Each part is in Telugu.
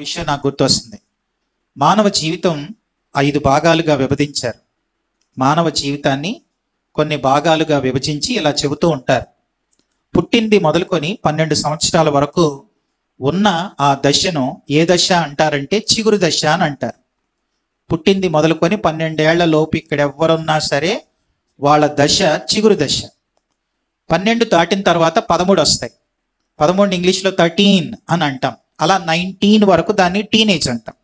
విషయం నాకు గుర్తొస్తుంది. మానవ జీవితం 5 భాగాలుగా విభజించారు. మానవ జీవితాన్ని కొన్ని భాగాలుగా విభజించి ఇలా చెబుతూ ఉంటారు. పుట్టింది మొదలుకొని 12 సంవత్సరాల వరకు ఉన్న ఆ దశను ఏ దశ అంటారంటే చిగురు దశ అని అంటారు. పుట్టింది మొదలుకొని 12 ఏళ్ల లోపు ఇక్కడ ఎవరున్నా సరే వాళ్ళ దశ చిగురు దశ. 12 దాటిన తర్వాత 13 వస్తాయి. 13 ఇంగ్లీష్లో 13 అని అంటాం. అలా 19 వరకు దాన్ని టీనేజ్ అంటాం.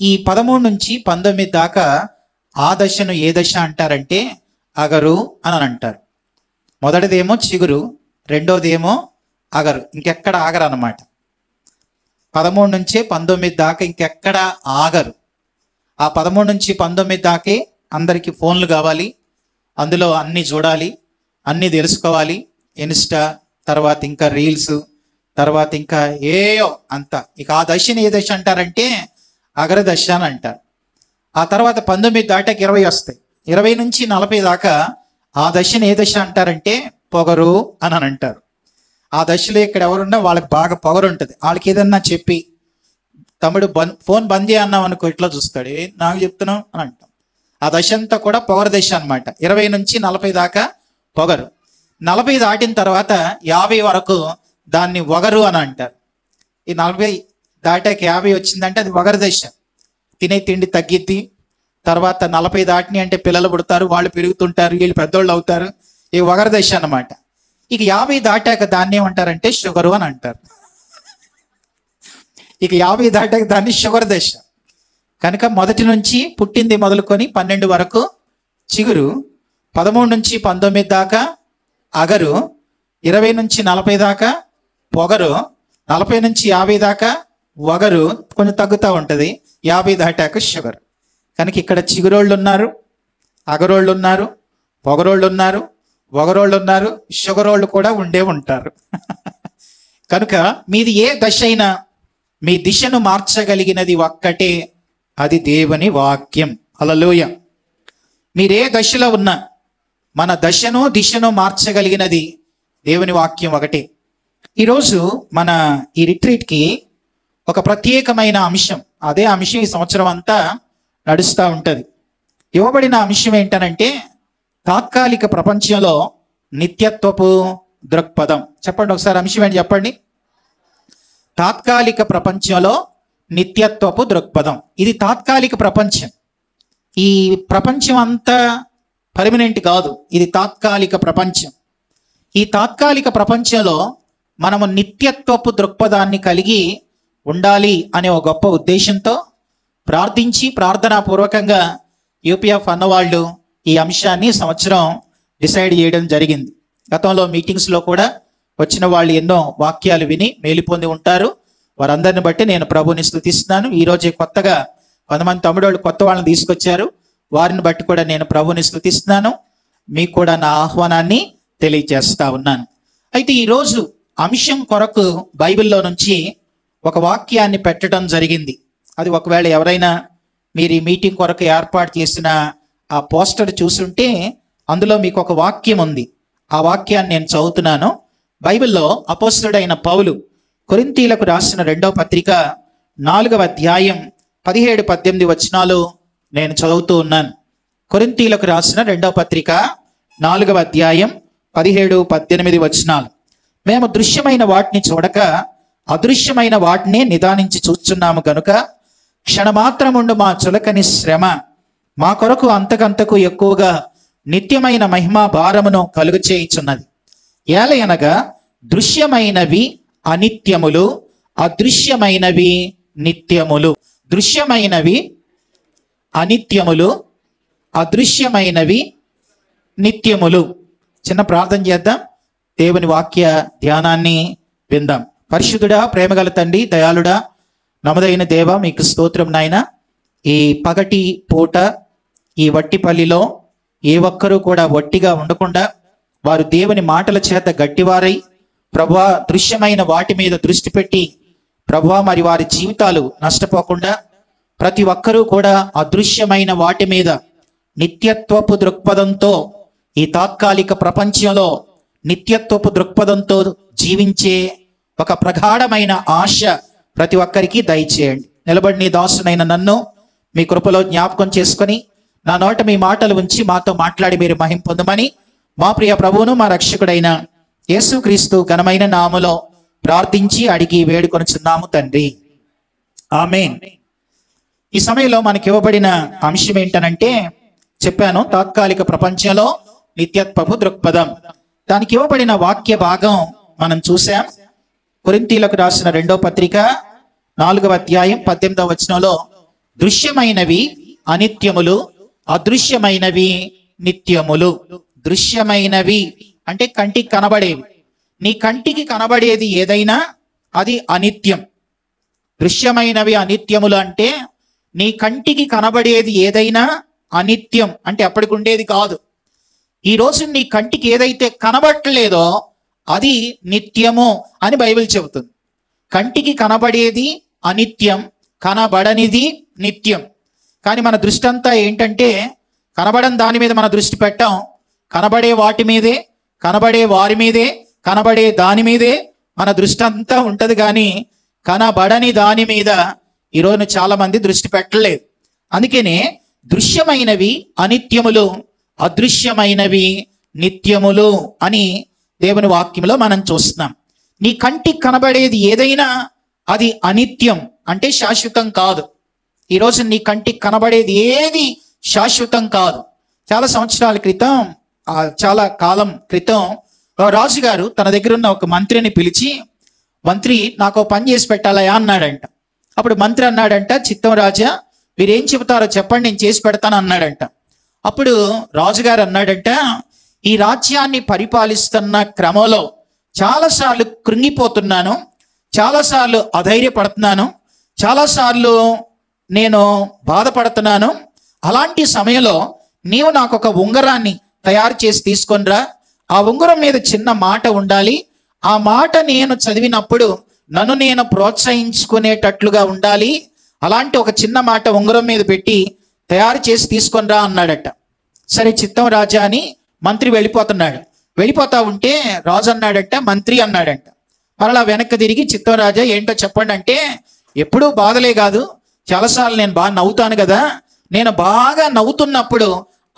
ఈ 13 నుంచి 19 దాకా ఆ దశను ఏ దశ అంటారంటే అగరు అని అంటారు. మొదటిదేమో చిగురు, రెండోదేమో అగరు. ఇంకెక్కడ ఆగరు అన్నమాట. 13 నుంచి 19 దాకా ఇంకెక్కడ ఆగరు. ఆ 13 నుంచి 19 దాకే అందరికీ ఫోన్లు కావాలి, అందులో అన్నీ చూడాలి, అన్నీ తెలుసుకోవాలి. ఇన్స్టా, తర్వాత ఇంకా రీల్స్, తర్వాత ఇంకా ఏయో అంత. ఇక ఆ దశని ఏ దశ అంటారంటే అగర దశ అని అంటారు. ఆ తర్వాత 19 దాటాక 20 వస్తాయి. 20 నుంచి 40 దాకా ఆ దశని ఏ దశ అంటారంటే పొగరు అని అంటారు. ఆ దశలో ఇక్కడ ఎవరున్నా వాళ్ళకి బాగా పొగరు ఉంటుంది. వాళ్ళకి ఏదన్నా చెప్పి తమ్ముడు ఫోన్ బంద్ చేయన్నాం అనుకో ఇట్లా చూస్తాడు, నాకు చెప్తున్నావు అని అంటాం. ఆ దశ అంతా కూడా పొగరు దశ అనమాట. 20 నుంచి 40 దాకా పొగరు. 40 దాటిన తర్వాత 50 వరకు దాన్ని వగరు అని అంటారు. ఈ 40 దాటాక 50 వచ్చిందంటే అది వగరు దశ. తినే తిండి తగ్గిద్ది. తర్వాత 40 దాటిని అంటే పిల్లలు పుడతారు, వాళ్ళు పెరుగుతుంటారు, వీళ్ళు పెద్దోళ్ళు అవుతారు. ఈ వగరు దశ అనమాట. ఇక 50 దాటాక దాన్ని ఏమంటారంటే షుగరు అని అంటారు. ఇక 50 దాటాక దాన్ని షుగర్ దశ. కనుక మొదటి నుంచి పుట్టింది మొదలుకొని 12 వరకు చిగురు, 13 నుంచి 19 దాకా అగరు, 20 నుంచి 40 దాకా పొగరు, 40 నుంచి 50 దాకా వగరు, కొంచెం తగ్గుతూ ఉంటుంది, 50 దాటాక షుగర్. కనుక ఇక్కడ చిగురోళ్ళు ఉన్నారు, అగరోళ్ళు ఉన్నారు, పొగరోళ్ళు ఉన్నారు, వగరోళ్ళు ఉన్నారు, షుగరోళ్ళు కూడా ఉండే ఉంటారు. కనుక మీది ఏ దశ అయినా మీ దిశను మార్చగలిగినది ఒక్కటే, అది దేవుని వాక్యం. హల్లెలూయా. మీరే దశలో ఉన్నా మన దశను దిశను మార్చగలిగినది దేవుని వాక్యం ఒకటే. ఈరోజు మన ఈ రిట్రీట్కి ఒక ప్రత్యేకమైన అంశం, అదే అంశం ఈ సంవత్సరం అంతా నడుస్తూ ఉంటుంది. ఇవ్వబడిన అంశం ఏంటనంటే తాత్కాలిక ప్రపంచంలో నిత్యత్వపు దృక్పథం. చెప్పండి ఒకసారి, అంశం ఏంటి చెప్పండి. తాత్కాలిక ప్రపంచంలో నిత్యత్వపు దృక్పథం. ఇది తాత్కాలిక ప్రపంచం. ఈ ప్రపంచం అంతా పర్మనెంట్ కాదు, ఇది తాత్కాలిక ప్రపంచం. ఈ తాత్కాలిక ప్రపంచంలో మనము నిత్యత్వపు దృక్పథాన్ని కలిగి ఉండాలి అనే ఒక గొప్ప ఉద్దేశంతో ప్రార్థించి ప్రార్థనాపూర్వకంగా యూపీఎఫ్ అన్నవాళ్ళు ఈ అంశాన్ని సంవత్సరం డిసైడ్ చేయడం జరిగింది. గతంలో మీటింగ్స్లో కూడా వచ్చిన వాళ్ళు ఎన్నో వాక్యాలు విని మేలుపొంది ఉంటారు. వారందరిని బట్టి నేను ప్రభుని స్తుతిస్తున్నాను. ఈరోజే కొత్తగా 100 మంది తమ్ముడోళ్ళు కొత్త వాళ్ళని తీసుకొచ్చారు, వారిని బట్టి కూడా నేను ప్రభుని స్తుతిస్తున్నాను. మీకు కూడా నా ఆహ్వానాన్ని తెలియజేస్తా ఉన్నాను. అయితే ఈరోజు అంశం కొరకు బైబిల్లో నుంచి ఒక వాక్యాన్ని పెట్టడం జరిగింది. అది ఒకవేళ ఎవరైనా మీరు ఈ మీటింగ్ కొరకు ఏర్పాటు చేసిన ఆ పోస్టర్ చూసుంటే అందులో మీకు ఒక వాక్యం ఉంది. ఆ వాక్యాన్ని నేను చదువుతున్నాను. బైబిల్లో అపోస్తలుడైన పౌలు కొరింథీయులకు రాసిన 2వ పత్రిక 4వ అధ్యాయం 17-18 వచనాలు నేను చదువుతూ ఉన్నాను. కొరింథీయులకు రాసిన 2వ పత్రిక 4వ అధ్యాయం 17-18 వచనాలు. మేము దృశ్యమైన వాటిని చూడక అదృశ్యమైన వాటినే నిదానించి చూస్తున్నాము గనుక క్షణమాత్రముండు మా చులకని శ్రమ మా కొరకు అంతకంతకు ఎక్కువగా నిత్యమైన మహిమా భారమును కలుగు చేయుచున్నది. ఏలయనగా దృశ్యమైనవి అనిత్యములు, అదృశ్యమైనవి నిత్యములు. దృశ్యమైనవి అనిత్యములు, అదృశ్యమైనవి నిత్యములు. చిన్న ప్రార్థన చేద్దాం, దేవుని వాక్య ధ్యానాన్ని విందాం. పరిశుద్ధుడా, ప్రేమగల తండ్రి, దయాళుడా, నమ్మదైన దేవ, మీకు స్తోత్రం నాయన. ఈ పగటి పూట ఈ వట్టిపల్లిలో ఏ ఒక్కరూ కూడా వట్టిగా ఉండకుండా వారు దేవుని మాటల చేత గట్టివారై ప్రభువా దృశ్యమైన వాటి మీద దృష్టి పెట్టి ప్రభువా మరి వారి జీవితాలు నష్టపోకుండా ప్రతి ఒక్కరూ కూడా అదృశ్యమైన వాటి మీద నిత్యత్వపు దృక్పథంతో ఈ తాత్కాలిక ప్రపంచంలో నిత్యత్వపు దృక్పథంతో జీవించే ఒక ప్రగాఢమైన ఆశ ప్రతి ఒక్కరికి దయచేయండి. నిలబడి నీ దాసునైన నన్ను మీ కృపలో జ్ఞాపకం చేసుకొని నా నోట మీ మాటలు ఉంచి మాతో మాట్లాడి మీరు మహిమ పొందమని మా ప్రియ ప్రభువును మా రక్షకుడైన యేసుక్రీస్తు ఘనమైన నామములో ప్రార్థించి అడిగి వేడుకొనుచున్నాము తండ్రి, ఆమేన్. ఈ సమయంలో మనకి ఇవ్వబడిన అంశం ఏంటనంటే, చెప్పాను తాత్కాలిక ప్రపంచంలో నిత్యత్వపు దృక్పథం. దానికి ఇవ్వబడిన వాక్య భాగం మనం చూసాం. కొరింథీయులకు రాసిన 2వ పత్రిక 4వ అధ్యాయం 18వ వచనంలో దృశ్యమైనవి అనిత్యములు, అదృశ్యమైనవి నిత్యములు. దృశ్యమైనవి అంటే కంటికి కనబడేవి. నీ కంటికి కనబడేది ఏదైనా అది అనిత్యం. దృశ్యమైనవి అనిత్యములు అంటే నీ కంటికి కనబడేది ఏదైనా అనిత్యం అంటే అప్పటికి ఉండేది కాదు. ఈరోజు నీ కంటికి ఏదైతే కనబడలేదో అది నిత్యము అని బైబిల్ చెబుతుంది. కంటికి కనబడేది అనిత్యం, కనబడనిది నిత్యం. కానీ మన దృష్టి అంతా ఏంటంటే కనబడని దాని మీద మన దృష్టి పెట్టాం. కనబడే వాటి మీదే, కనబడే వారి మీదే, కనబడే దాని మీదే మన దృష్టి అంతా ఉంటుంది. కానీ కనబడని దాని మీద ఈరోజు చాలా మంది దృష్టి పెట్టలేదు. అందుకనే దృశ్యమైనవి అనిత్యములు, అదృశ్యమైనవి నిత్యములు అని దేవుని వాక్యంలో మనం చూస్తున్నాం. నీ కంటికి కనబడేది ఏదైనా అది అనిత్యం అంటే శాశ్వతం కాదు. ఈరోజు నీ కంటికి కనబడేది ఏది శాశ్వతం కాదు. చాలా సంవత్సరాల క్రితం, చాలా కాలం క్రితం రాజుగారు తన దగ్గర ఉన్న ఒక మంత్రిని పిలిచి, మంత్రి నాకు పని చేసి పెట్టాలయా అన్నాడంట. అప్పుడు మంత్రి అన్నాడంట, చిత్తం రాజా మీరేం చెబుతారో చెప్పండి, నేను చేసి పెడతాను అన్నాడంట. అప్పుడు రాజుగారు అన్నాడంట, ఈ రాజ్యాన్ని పరిపాలిస్తున్న క్రమంలో చాలాసార్లు కృంగిపోతున్నాను, చాలాసార్లు అధైర్యపడుతున్నాను, చాలాసార్లు నేను బాధపడుతున్నాను. అలాంటి సమయంలో నీవు నాకు ఒక ఉంగరాన్ని తయారు చేసి తీసుకొనిరా. ఆ ఉంగరం మీద చిన్న మాట ఉండాలి. ఆ మాట నేను చదివినప్పుడు నన్ను నేను ప్రోత్సహించుకునేటట్లుగా ఉండాలి. అలాంటి ఒక చిన్న మాట ఉంగరం మీద పెట్టి తయారు చేసి తీసుకొనిరా అన్నాడట. సరే చిత్తం రాజా అని మంత్రి వెళ్ళిపోతున్నాడు. వెళ్ళిపోతా ఉంటే రాజు అన్నాడంట, మంత్రి అన్నాడంట. మరలా వెనక్కి తిరిగి చిత్తం రాజా ఏంటో చెప్పండి అంటే, ఎప్పుడూ బాధలే కాదు, చాలాసార్లు నేను బాగా నవ్వుతాను కదా, నేను బాగా నవ్వుతున్నప్పుడు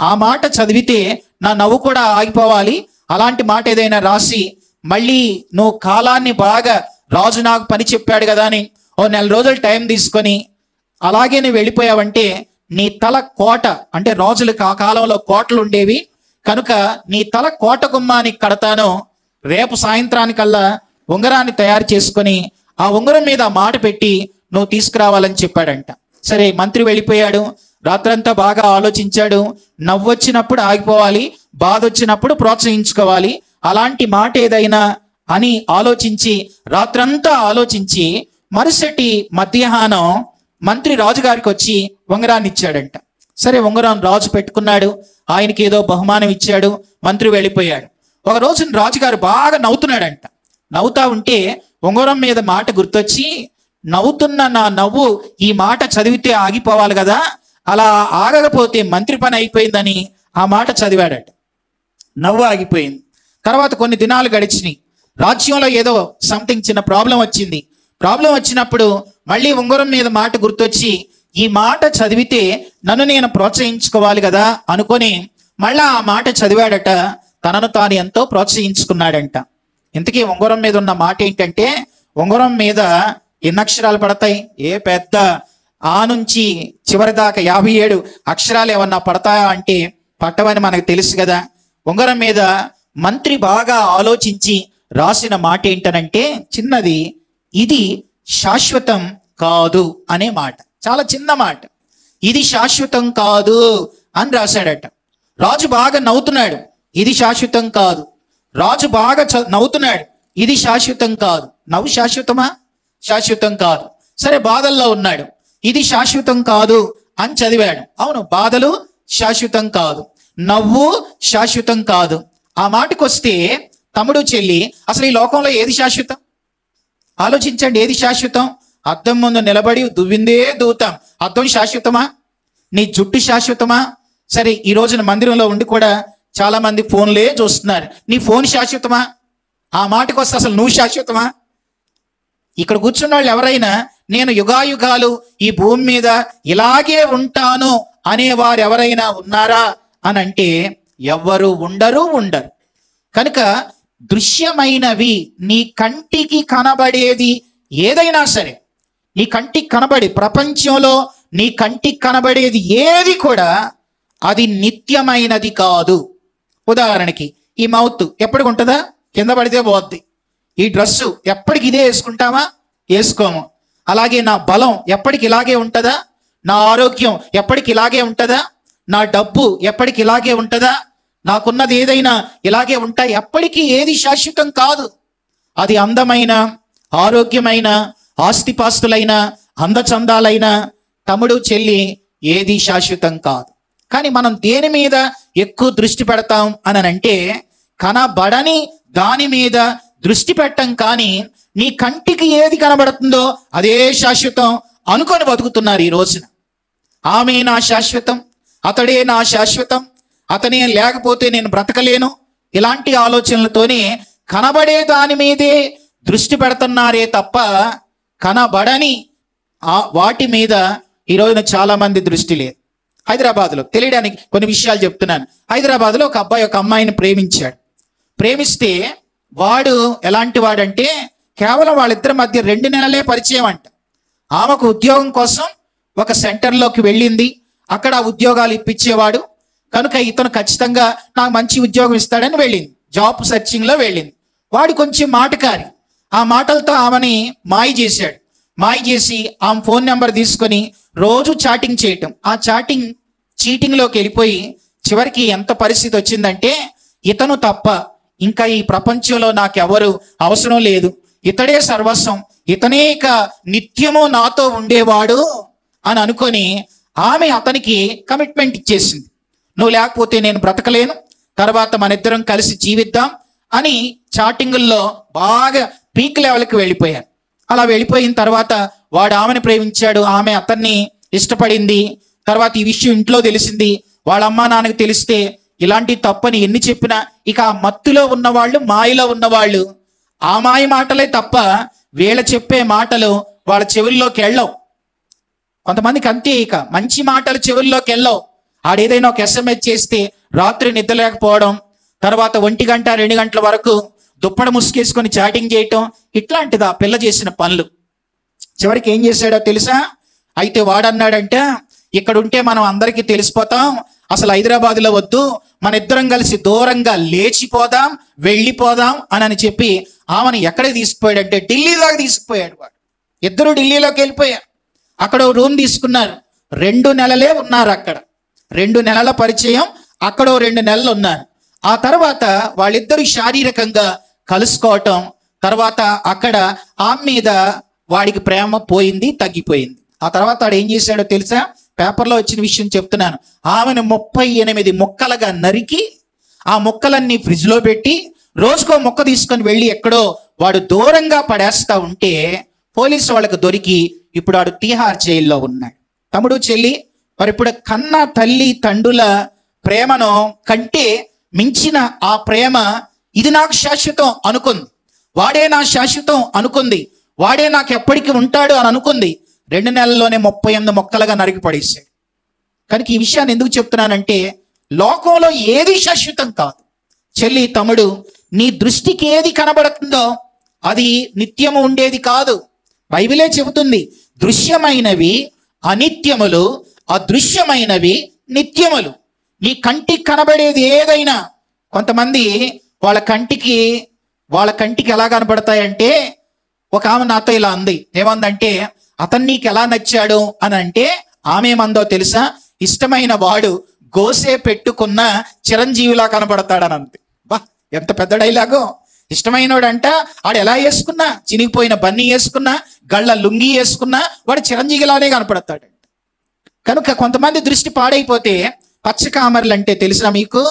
ఆ మాట చదివితే నా నవ్వు కూడా ఆగిపోవాలి. అలాంటి మాట ఏదైనా రాసి మళ్ళీ నువ్వు కాలాన్ని బాగా, రాజు నాకు పని చెప్పాడు కదా అని ఓ 4 రోజులు టైం తీసుకొని అలాగే నువ్వు వెళ్ళిపోయావంటే నీ తల కోట, అంటే రాజులకు ఆ కాలంలో కోటలు ఉండేవి కనుక నీ తల కోట గుమ్మానికి కడతాను. రేపు సాయంత్రానికల్లా ఉంగరాన్ని తయారు చేసుకొని ఆ ఉంగరం మీద ఆ మాట పెట్టి నువ్వు తీసుకురావాలని చెప్పాడంట. సరే మంత్రి వెళ్ళిపోయాడు. రాత్రంతా బాగా ఆలోచించాడు. నవ్వు వచ్చినప్పుడు ఆగిపోవాలి, బాధ వచ్చినప్పుడు ప్రోత్సహించుకోవాలి. అలాంటి మాట ఏదైనా అని ఆలోచించి రాత్రంతా ఆలోచించి మరుసటి మధ్యాహ్నం మంత్రి రాజుగారికి వచ్చి ఉంగరాన్ని ఇచ్చాడంట. సరే ఉంగరం రాజు పెట్టుకున్నాడు. ఆయనకి ఏదో బహుమానం ఇచ్చాడు. మంత్రి వెళ్ళిపోయాడు. ఒక రోజు రాజుగారు బాగా నవ్వుతున్నాడంట. నవ్వుతా ఉంటే ఉంగరం మీద మాట గుర్తొచ్చి, నవ్వుతున్న నా నవ్వు ఈ మాట చదివితే ఆగిపోవాలి కదా, అలా ఆగకపోతే మంత్రి పని అయిపోయిందని ఆ మాట చదివాడట. నవ్వు ఆగిపోయింది. తర్వాత కొన్ని దినాలు గడిచినాయి. రాజ్యంలో ఏదో సంథింగ్ చిన్న ప్రాబ్లం వచ్చింది. ప్రాబ్లం వచ్చినప్పుడు మళ్ళీ ఉంగరం మీద మాట గుర్తొచ్చి, ఈ మాట చదివితే నన్ను నేను ప్రోత్సహించుకోవాలి కదా అనుకొని మళ్ళా ఆ మాట చదివాడట. తనను తాను ఎంతో ప్రోత్సహించుకున్నాడంట. ఇంతకీ ఉంగరం మీద ఉన్న మాట ఏంటంటే, ఉంగరం మీద ఎన్ని అక్షరాలు పడతాయి? ఏ పెద్ద ఆ నుంచి చివరి దాకా 57 అక్షరాలు ఏమన్నా పడతాయా అంటే పట్టవని మనకు తెలుసు కదా. ఉంగరం మీద మంత్రి బాగా ఆలోచించి రాసిన మాట ఏంటనంటే చిన్నది, ఇది శాశ్వతం కాదు అనే మాట. చాలా చిన్న మాట, ఇది శాశ్వతం కాదు అని రాశాడట. రాజు బాగా నవ్వుతున్నాడు, ఇది శాశ్వతం కాదు. రాజు బాగా నవ్వుతున్నాడు, ఇది శాశ్వతం కాదు. నవ్వు శాశ్వతమా? శాశ్వతం కాదు. సరే బాధల్లో ఉన్నాడు, ఇది శాశ్వతం కాదు అని చదివాడు. అవును, బాధలు శాశ్వతం కాదు, నవ్వు శాశ్వతం కాదు. ఆ మాటకు వస్తే తమ్ముడు చెల్లి, అసలు ఈ లోకంలో ఏది శాశ్వతం? ఆలోచించండి, ఏది శాశ్వతం? అద్దం ముందు నిలబడి దువ్విందే దూతాం. అద్దం శాశ్వతమా? నీ జుట్టు శాశ్వతమా? సరే ఈ రోజున మందిరంలో ఉండి కూడా చాలా మంది ఫోన్లే చూస్తున్నారు. నీ ఫోన్ శాశ్వతమా? ఆ మాటకు వస్తే అసలు నువ్వు శాశ్వతమా? ఇక్కడ కూర్చున్న వాళ్ళు ఎవరైనా నేను యుగాయుగాలు ఈ భూమి మీద ఇలాగే ఉంటాను అనేవారు ఎవరైనా ఉన్నారా అని అంటే ఎవ్వరు ఉండరు. కనుక దృశ్యమైనవి, నీ కంటికి కనబడేది ఏదైనా సరే, నీ కంటికి కనబడి ప్రపంచంలో నీ కంటికి కనబడేది ఏది కూడా అది నిత్యమైనది కాదు. ఉదాహరణకి ఈ మౌత్ ఎప్పటికి ఉంటుందా? కింద పడితే పోద్ది. ఈ డ్రెస్సు ఎప్పటికి ఇదే వేసుకుంటామా? వేసుకోము. అలాగే నా బలం ఎప్పటికి ఇలాగే ఉంటుందా? నా ఆరోగ్యం ఎప్పటికి ఇలాగే ఉంటుందా? నా డబ్బు ఎప్పటికి ఇలాగే ఉంటుందా? నాకున్నది ఏదైనా ఇలాగే ఉంటాయి. ఎప్పటికీ ఏది శాశ్వతం కాదు. అది అందమైన, ఆరోగ్యమైన, ఆస్తిపాస్తులైన, అందచందాలైన, తమ్ముడు చెల్లి, ఏది శాశ్వతం కాదు. కానీ మనం దేని మీద ఎక్కువ దృష్టి పెడతాం అని అంటే కనబడని దాని మీద దృష్టి పెట్టం. కానీ నీ కంటికి ఏది కనబడుతుందో అదే శాశ్వతం అనుకొని బతుకుతున్నారు ఈ రోజున. ఆమె నా శాశ్వతం, అతడే నా శాశ్వతం, అతనే లేకపోతే నేను బ్రతకలేను, ఇలాంటి ఆలోచనలతోనే కనబడే దాని మీదే దృష్టి పెడుతున్నారే తప్ప కనబడని వాటి మీద ఈ రోజున చాలా మంది దృష్టి లేదు. హైదరాబాద్లో తెలియడానికి కొన్ని విషయాలు చెప్తున్నాను. హైదరాబాద్లో ఒక అబ్బాయి ఒక అమ్మాయిని ప్రేమించాడు. ప్రేమిస్తే వాడు ఎలాంటి వాడంటే కేవలం వాళ్ళిద్దరి మధ్య 2 నెలలే పరిచయం అంట. ఆమెకు ఉద్యోగం కోసం ఒక సెంటర్లోకి వెళ్ళింది. అక్కడ ఉద్యోగాలు ఇప్పించేవాడు కనుక ఇతను ఖచ్చితంగా నాకు మంచి ఉద్యోగం ఇస్తాడని వెళ్ళింది. జాబ్ సెర్చింగ్లో వెళ్ళింది. వాడు కొంచెం మాటకారి. ఆ మాటలతో ఆమెని మాయ చేశాడు. మాయ చేసి ఆమె ఫోన్ నెంబర్ తీసుకొని రోజు చాటింగ్ చేయటం. ఆ చాటింగ్ చీటింగ్లోకి వెళ్ళిపోయి చివరికి ఎంత పరిస్థితి వచ్చిందంటే ఇతను తప్ప ఇంకా ఈ ప్రపంచంలో నాకెవరు అవసరం లేదు, ఇతడే సర్వస్వం, ఇతనే ఇక నిత్యము నాతో ఉండేవాడు అని అనుకొని ఆమె అతనికి కమిట్మెంట్ ఇచ్చేసింది. నువ్వు లేకపోతే నేను బ్రతకలేను, తర్వాత మన ఇద్దరం కలిసి జీవిద్దాం అని చాటింగుల్లో బాగా పీక్ లెవెల్కి వెళ్ళిపోయారు. అలా వెళ్ళిపోయిన తర్వాత వాడు ఆమెను ప్రేమించాడు, ఆమె అతన్ని ఇష్టపడింది. తర్వాత ఈ విషయం ఇంట్లో తెలిసింది. వాళ్ళ అమ్మా నాన్నకి తెలిస్తే ఇలాంటి తప్పని ఎన్ని చెప్పినా ఇక ఆ మత్తులో ఉన్నవాళ్ళు, మాయలో ఉన్నవాళ్ళు ఆ మాయ మాటలే తప్ప వీళ్ళ చెప్పే మాటలు వాళ్ళ చెవుల్లోకి వెళ్ళవు. కొంతమందికి అంతే, ఇక మంచి మాటలు చెవుల్లోకి వెళ్ళవు. ఆడేదైనా ఒక SMS చేస్తే రాత్రి నిద్ర లేకపోవడం, తర్వాత 1 గంట 2 గంటల వరకు దుప్పడ ముసుకేసుకొని చాటింగ్ చేయటం, ఇట్లాంటిది ఆ పిల్ల చేసిన పనులు. చివరికి ఏం చేశాడో తెలుసా? అయితే వాడన్నాడంటే ఇక్కడ ఉంటే మనం అందరికీ తెలిసిపోతాం, అసలు హైదరాబాద్లో వద్దు, మన ఇద్దరం కలిసి దూరంగా లేచిపోదాం, వెళ్ళిపోదాం అని చెప్పి ఆమెను ఎక్కడికి తీసుకుపోయాడంటే ఢిల్లీ దాకా తీసుకుపోయాడు. వాడు ఇద్దరు ఢిల్లీలోకి వెళ్ళిపోయారు. అక్కడ రూమ్ తీసుకున్నారు. 2 నెలలే ఉన్నారు అక్కడ. 2 నెలల పరిచయం, అక్కడ 2 నెలలు ఉన్నారు. ఆ తర్వాత వాళ్ళిద్దరు శారీరకంగా కలుసుకోవటం, తర్వాత అక్కడ ఆమె మీద వాడికి ప్రేమ పోయింది, తగ్గిపోయింది. ఆ తర్వాత వాడు ఏం చేశాడో తెలుసా? పేపర్లో వచ్చిన విషయం చెప్తున్నాను. ఆమెను 38 ముక్కలుగా నరికి ఆ ముక్కలన్నీ ఫ్రిడ్జ్లో పెట్టి రోజుకో ముక్క తీసుకొని వెళ్ళి ఎక్కడో వాడు దూరంగా పడేస్తా ఉంటే పోలీసు వాళ్ళకు దొరికి ఇప్పుడు వాడు తీహార్ జైల్లో ఉన్నాడు. తమ్ముడు చెల్లి, మరి ఇప్పుడు కన్న తల్లి తండ్రుల ప్రేమను కంటే మించిన ఆ ప్రేమ ఇది నాకు శాశ్వతం అనుకుంది, వాడే నా శాశ్వతం అనుకుంది, వాడే నాకు ఎప్పటికీ ఉంటాడు అని అనుకుంది. 2 నెలల్లోనే 38 ముక్కలుగా నరికి పడేశాడు. కనుక ఈ విషయాన్ని ఎందుకు చెప్తున్నానంటే లోకంలో ఏది శాశ్వతం కాదు. చెల్లి, తమ్ముడు, నీ దృష్టికి ఏది కనబడుతుందో అది నిత్యము ఉండేది కాదు. బైబిలే చెబుతుంది, దృశ్యమైనవి అనిత్యములు, అదృశ్యమైనవి నిత్యములు. నీ కంటికి కనబడేది ఏదైనా, కొంతమంది వాళ్ళ కంటికి ఎలా కనబడతాయంటే, ఒక ఆమె నాతో ఇలా అంది. ఏమందంటే, అతను నీకు ఎలా నచ్చాడు అని అంటే ఆమె ఏమందో తెలుసా? ఇష్టమైన వాడు గోసే పెట్టుకున్న చిరంజీవిలా కనబడతాడని అంతే. బా, ఎంత పెద్ద డైలాగో! ఇష్టమైనవాడంట ఆడు ఎలా వేసుకున్నా, చినిగిపోయిన బన్నీ వేసుకున్నా, గళ్ళ లుంగి వేసుకున్నా వాడు చిరంజీవిలానే కనపడతాడంట. కనుక కొంతమంది దృష్టి పాడైపోతే పచ్చకామెర్లు అంటే తెలుసా మీకు?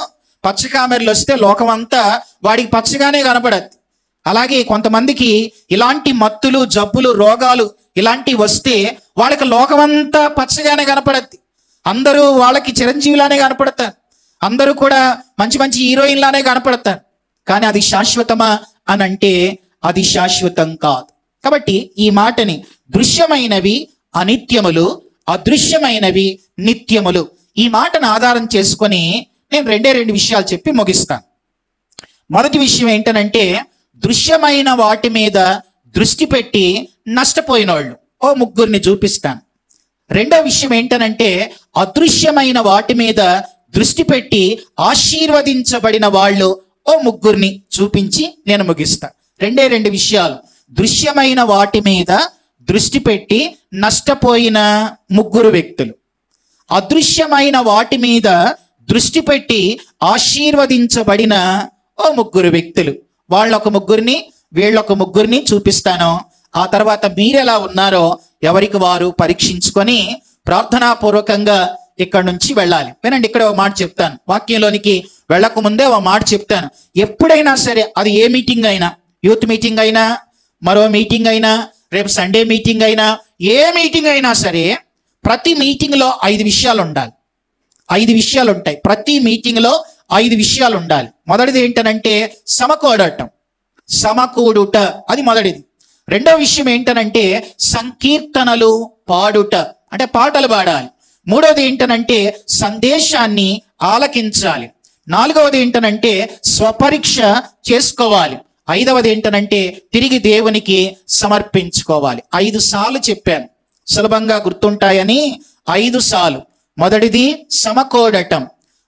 పచ్చకామెర్లు వస్తే లోకం అంతా వాడికి పచ్చగానే కనపడద్దు. అలాగే కొంతమందికి ఇలాంటి మత్తులు, జబ్బులు, రోగాలు ఇలాంటివి వస్తే వాళ్ళకి లోకమంతా పచ్చగానే కనపడద్ది. అందరూ వాళ్ళకి చిరంజీవిలానే కనపడతారు, అందరూ కూడా మంచి మంచి హీరోయిన్లానే కనపడతారు. కానీ అది శాశ్వతమా అని అంటే అది శాశ్వతం కాదు. కాబట్టి ఈ మాటని దృశ్యమైనవి అనిత్యములు, అదృశ్యమైనవి నిత్యములు, ఈ మాటను ఆధారం చేసుకొని నేను రెండు విషయాలు చెప్పి ముగిస్తాను. మొదటి విషయం ఏంటనంటే, దృశ్యమైన వాటి మీద దృష్టి పెట్టి నష్టపోయిన వాళ్ళు ఓ ముగ్గురిని చూపిస్తాను. రెండో విషయం ఏంటనంటే, అదృశ్యమైన వాటి మీద దృష్టి పెట్టి ఆశీర్వదించబడిన వాళ్ళు ఓ ముగ్గురిని చూపించి నేను ముగిస్తాను. రెండు విషయాలు. దృశ్యమైన వాటి మీద దృష్టి పెట్టి నష్టపోయిన ముగ్గురు వ్యక్తులు, అదృశ్యమైన వాటి మీద దృష్టి పెట్టి ఆశీర్వదించబడిన ఓ ముగ్గురు వ్యక్తులు. వాళ్ళొక ముగ్గురిని, వీళ్ళొక ముగ్గురిని చూపిస్తాను. ఆ తర్వాత మీరెలా ఉన్నారో ఎవరికి వారు పరీక్షించుకొని ప్రార్థనాపూర్వకంగా ఇక్కడ నుంచి వెళ్ళాలి. వినండి, ఇక్కడ ఒక మాట చెప్తాను. వాక్యంలోనికి వెళ్ళక ముందే ఒక మాట చెప్తాను. ఎప్పుడైనా సరే, అది ఏ మీటింగ్ అయినా, యూత్ మీటింగ్ అయినా, మరో మీటింగ్ అయినా, రేపు సండే మీటింగ్ అయినా, ఏ మీటింగ్ అయినా సరే, ప్రతి మీటింగ్లో 5 విషయాలు ఉండాలి. 5 విషయాలు ఉంటాయి. ప్రతి మీటింగ్లో 5 విషయాలు ఉండాలి. మొదటిది ఏంటనంటే సమకూడుట, అది మొదటిది. రెండో విషయం ఏంటనంటే సంకీర్తనలు పాడుట, అంటే పాటలు పాడాలి. మూడవది ఏంటనంటే సందేశాన్ని ఆలకించాలి. నాలుగవది ఏంటనంటే స్వపరీక్ష చేసుకోవాలి. ఐదవది ఏంటనంటే తిరిగి దేవునికి సమర్పించుకోవాలి. 5 సార్లు చెప్పాను, సులభంగా గుర్తుంటాయని 5 సార్లు. మొదటిది సమకూడటం,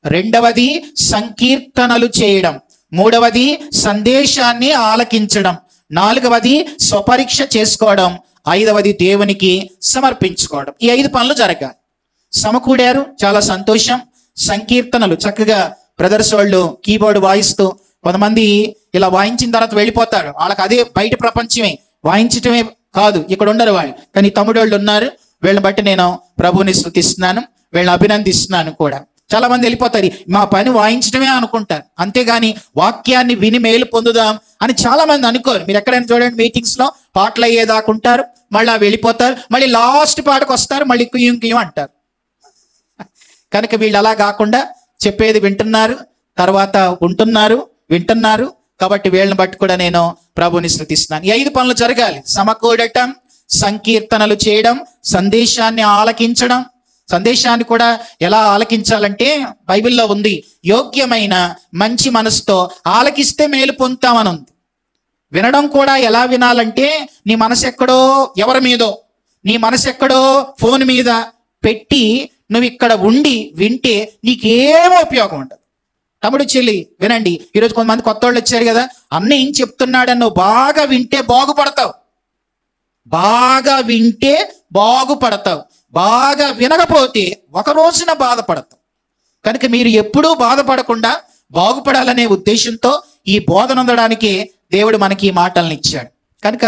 రెండవది సంకీర్తనలు చేయడం, మూడవది సందేశాన్ని ఆలకించడం, నాలుగవది స్వపరీక్ష చేసుకోవడం, ఐదవది దేవునికి సమర్పించుకోవడం. ఈ 5 పనులు జరగాలి. సమకూడారు, చాలా సంతోషం. సంకీర్తనలు చక్కగా బ్రదర్స్ వాళ్ళు కీబోర్డ్ వాయిస్తూ, కొంతమంది ఇలా వాయించిన తర్వాత వెళ్ళిపోతారు. వాళ్ళకి అదే బయట ప్రపంచమే, వాయించటమే కాదు, ఇక్కడ ఉండరు వాళ్ళు. కానీ తమ్ముడు వాళ్ళు ఉన్నారు, వీళ్ళని బట్టి నేను ప్రభువుని స్తుతిస్తున్నాను, వీళ్ళని అభినందిస్తున్నాను కూడా. చాలా మంది వెళ్ళిపోతారు, మా పని వాయించడమే అనుకుంటారు, అంతేగాని వాక్యాన్ని విని మేలు పొందుదాం అని చాలా మంది అనుకోరు. మీరు ఎక్కడైనా చూడండి, మీటింగ్స్ లో పాటలు అయ్యేదాకుంటారు, మళ్ళీ విడిపోతారు, మళ్ళీ లాస్ట్ పాటకు వస్తారు, మళ్ళీ కుయ్యం అంటారు. కనుక వీళ్ళు అలా కాకుండా చెప్పేది వింటున్నారు, తర్వాత వింటున్నారు. కాబట్టి వీళ్ళని బట్టి కూడా నేను ప్రభువుని స్తుతిస్తున్నాను. ఈ 5 పనులు జరగాలి. సమకూడటం, సంకీర్తనలు చేయడం, సందేశాన్ని ఆలకించడం. సందేశాన్ని కూడా ఎలా ఆలకించాలంటే బైబిల్లో ఉంది, యోగ్యమైన మంచి మనసుతో ఆలకిస్తే మేలు పొందుతామని ఉంది. వినడం కూడా ఎలా వినాలంటే, నీ మనసు ఎక్కడో ఎవరి మీదో, నీ మనసు ఎక్కడో ఫోన్ మీద పెట్టి నువ్వు ఇక్కడ ఉండి వింటే నీకేమో ఉపయోగం ఉండదు. తమ్ముడు చెల్లి వినండి, ఈరోజు కొంతమంది కొత్త వాళ్ళు వచ్చారు కదా, అన్న ఏం చెప్తున్నాడని నువ్వు బాగా వింటే బాగుపడతావు, బాగా వినకపోతే ఒక రోజున బాధపడతావు. కనుక మీరు ఎప్పుడూ బాధపడకుండా బాగుపడాలనే ఉద్దేశంతో ఈ బోధన ఉండడానికి దేవుడు మనకి ఈ మాటలను ఇచ్చాడు. కనుక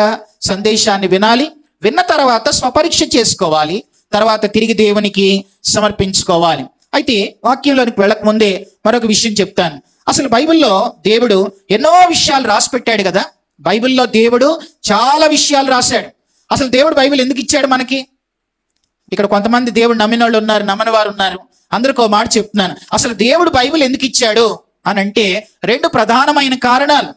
సందేశాన్ని వినాలి, విన్న తర్వాత స్వపరీక్ష చేసుకోవాలి, తర్వాత తిరిగి దేవునికి సమర్పించుకోవాలి. అయితే వాక్యంలోనికి వెళ్ళకముందే మరొక విషయం చెప్తాను. అసలు బైబిల్లో దేవుడు ఎన్నో విషయాలు రాసి పెట్టాడు కదా. బైబిల్లో దేవుడు చాలా విషయాలు రాశాడు. అసలు దేవుడు బైబిల్ ఎందుకు ఇచ్చాడు మనకి? ఇక్కడ కొంతమంది దేవుడు నమ్మిన వాళ్ళు ఉన్నారు, నమ్మని వారు ఉన్నారు. అందరికీ ఒక మాట చెప్తున్నాను. అసలు దేవుడు బైబిల్ ఎందుకు ఇచ్చాడు అని అంటే 2 ప్రధానమైన కారణాలు.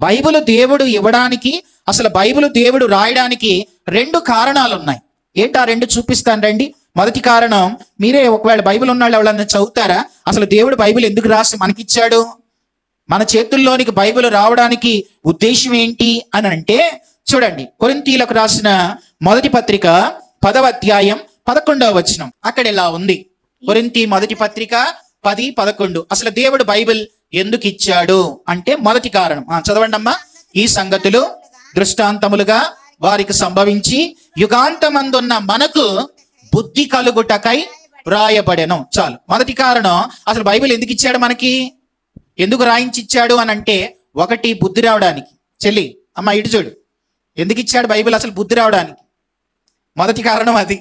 బైబిల్ దేవుడు ఇవ్వడానికి, అసలు బైబిల్ దేవుడు రాయడానికి 2 కారణాలు ఉన్నాయి. ఏంటి ఆ 2 చూపిస్తాను రండి. మొదటి కారణం, మీరే ఒకవేళ బైబిల్ ఉన్న వాళ్ళు ఎవరన్నా చదువుతారా, అసలు దేవుడు బైబిల్ ఎందుకు రాసి మనకిచ్చాడు, మన చేతుల్లోనికి బైబిల్ రావడానికి ఉద్దేశం ఏంటి అని అంటే, చూడండి, కొరింథీయులకు రాసిన మొదటి పత్రిక 10వ అధ్యాయం 11వ వచనం. అక్కడ ఇలా ఉంది, కొరింథీ మొదటి పత్రిక 10:11. అసలు దేవుడు బైబిల్ ఎందుకు ఇచ్చాడు అంటే మొదటి కారణం చదవండి అమ్మా. ఈ సంగతులు దృష్టాంతములుగా వారికి సంభవించి యుగాంతమందున్న మనకు బుద్ధి కలుగుటకై వ్రాయబడెను. చాలు. మొదటి కారణం, అసలు బైబిల్ ఎందుకు ఇచ్చాడు మనకి, ఎందుకు రాయించి ఇచ్చాడు అని అంటే, ఒకటి బుద్ధి రావడానికి. చెల్లి అమ్మ ఇటు చూడు, ఎందుకు ఇచ్చాడు బైబిల్? అసలు బుద్ధి రావడానికి. మొదటి కారణం అది.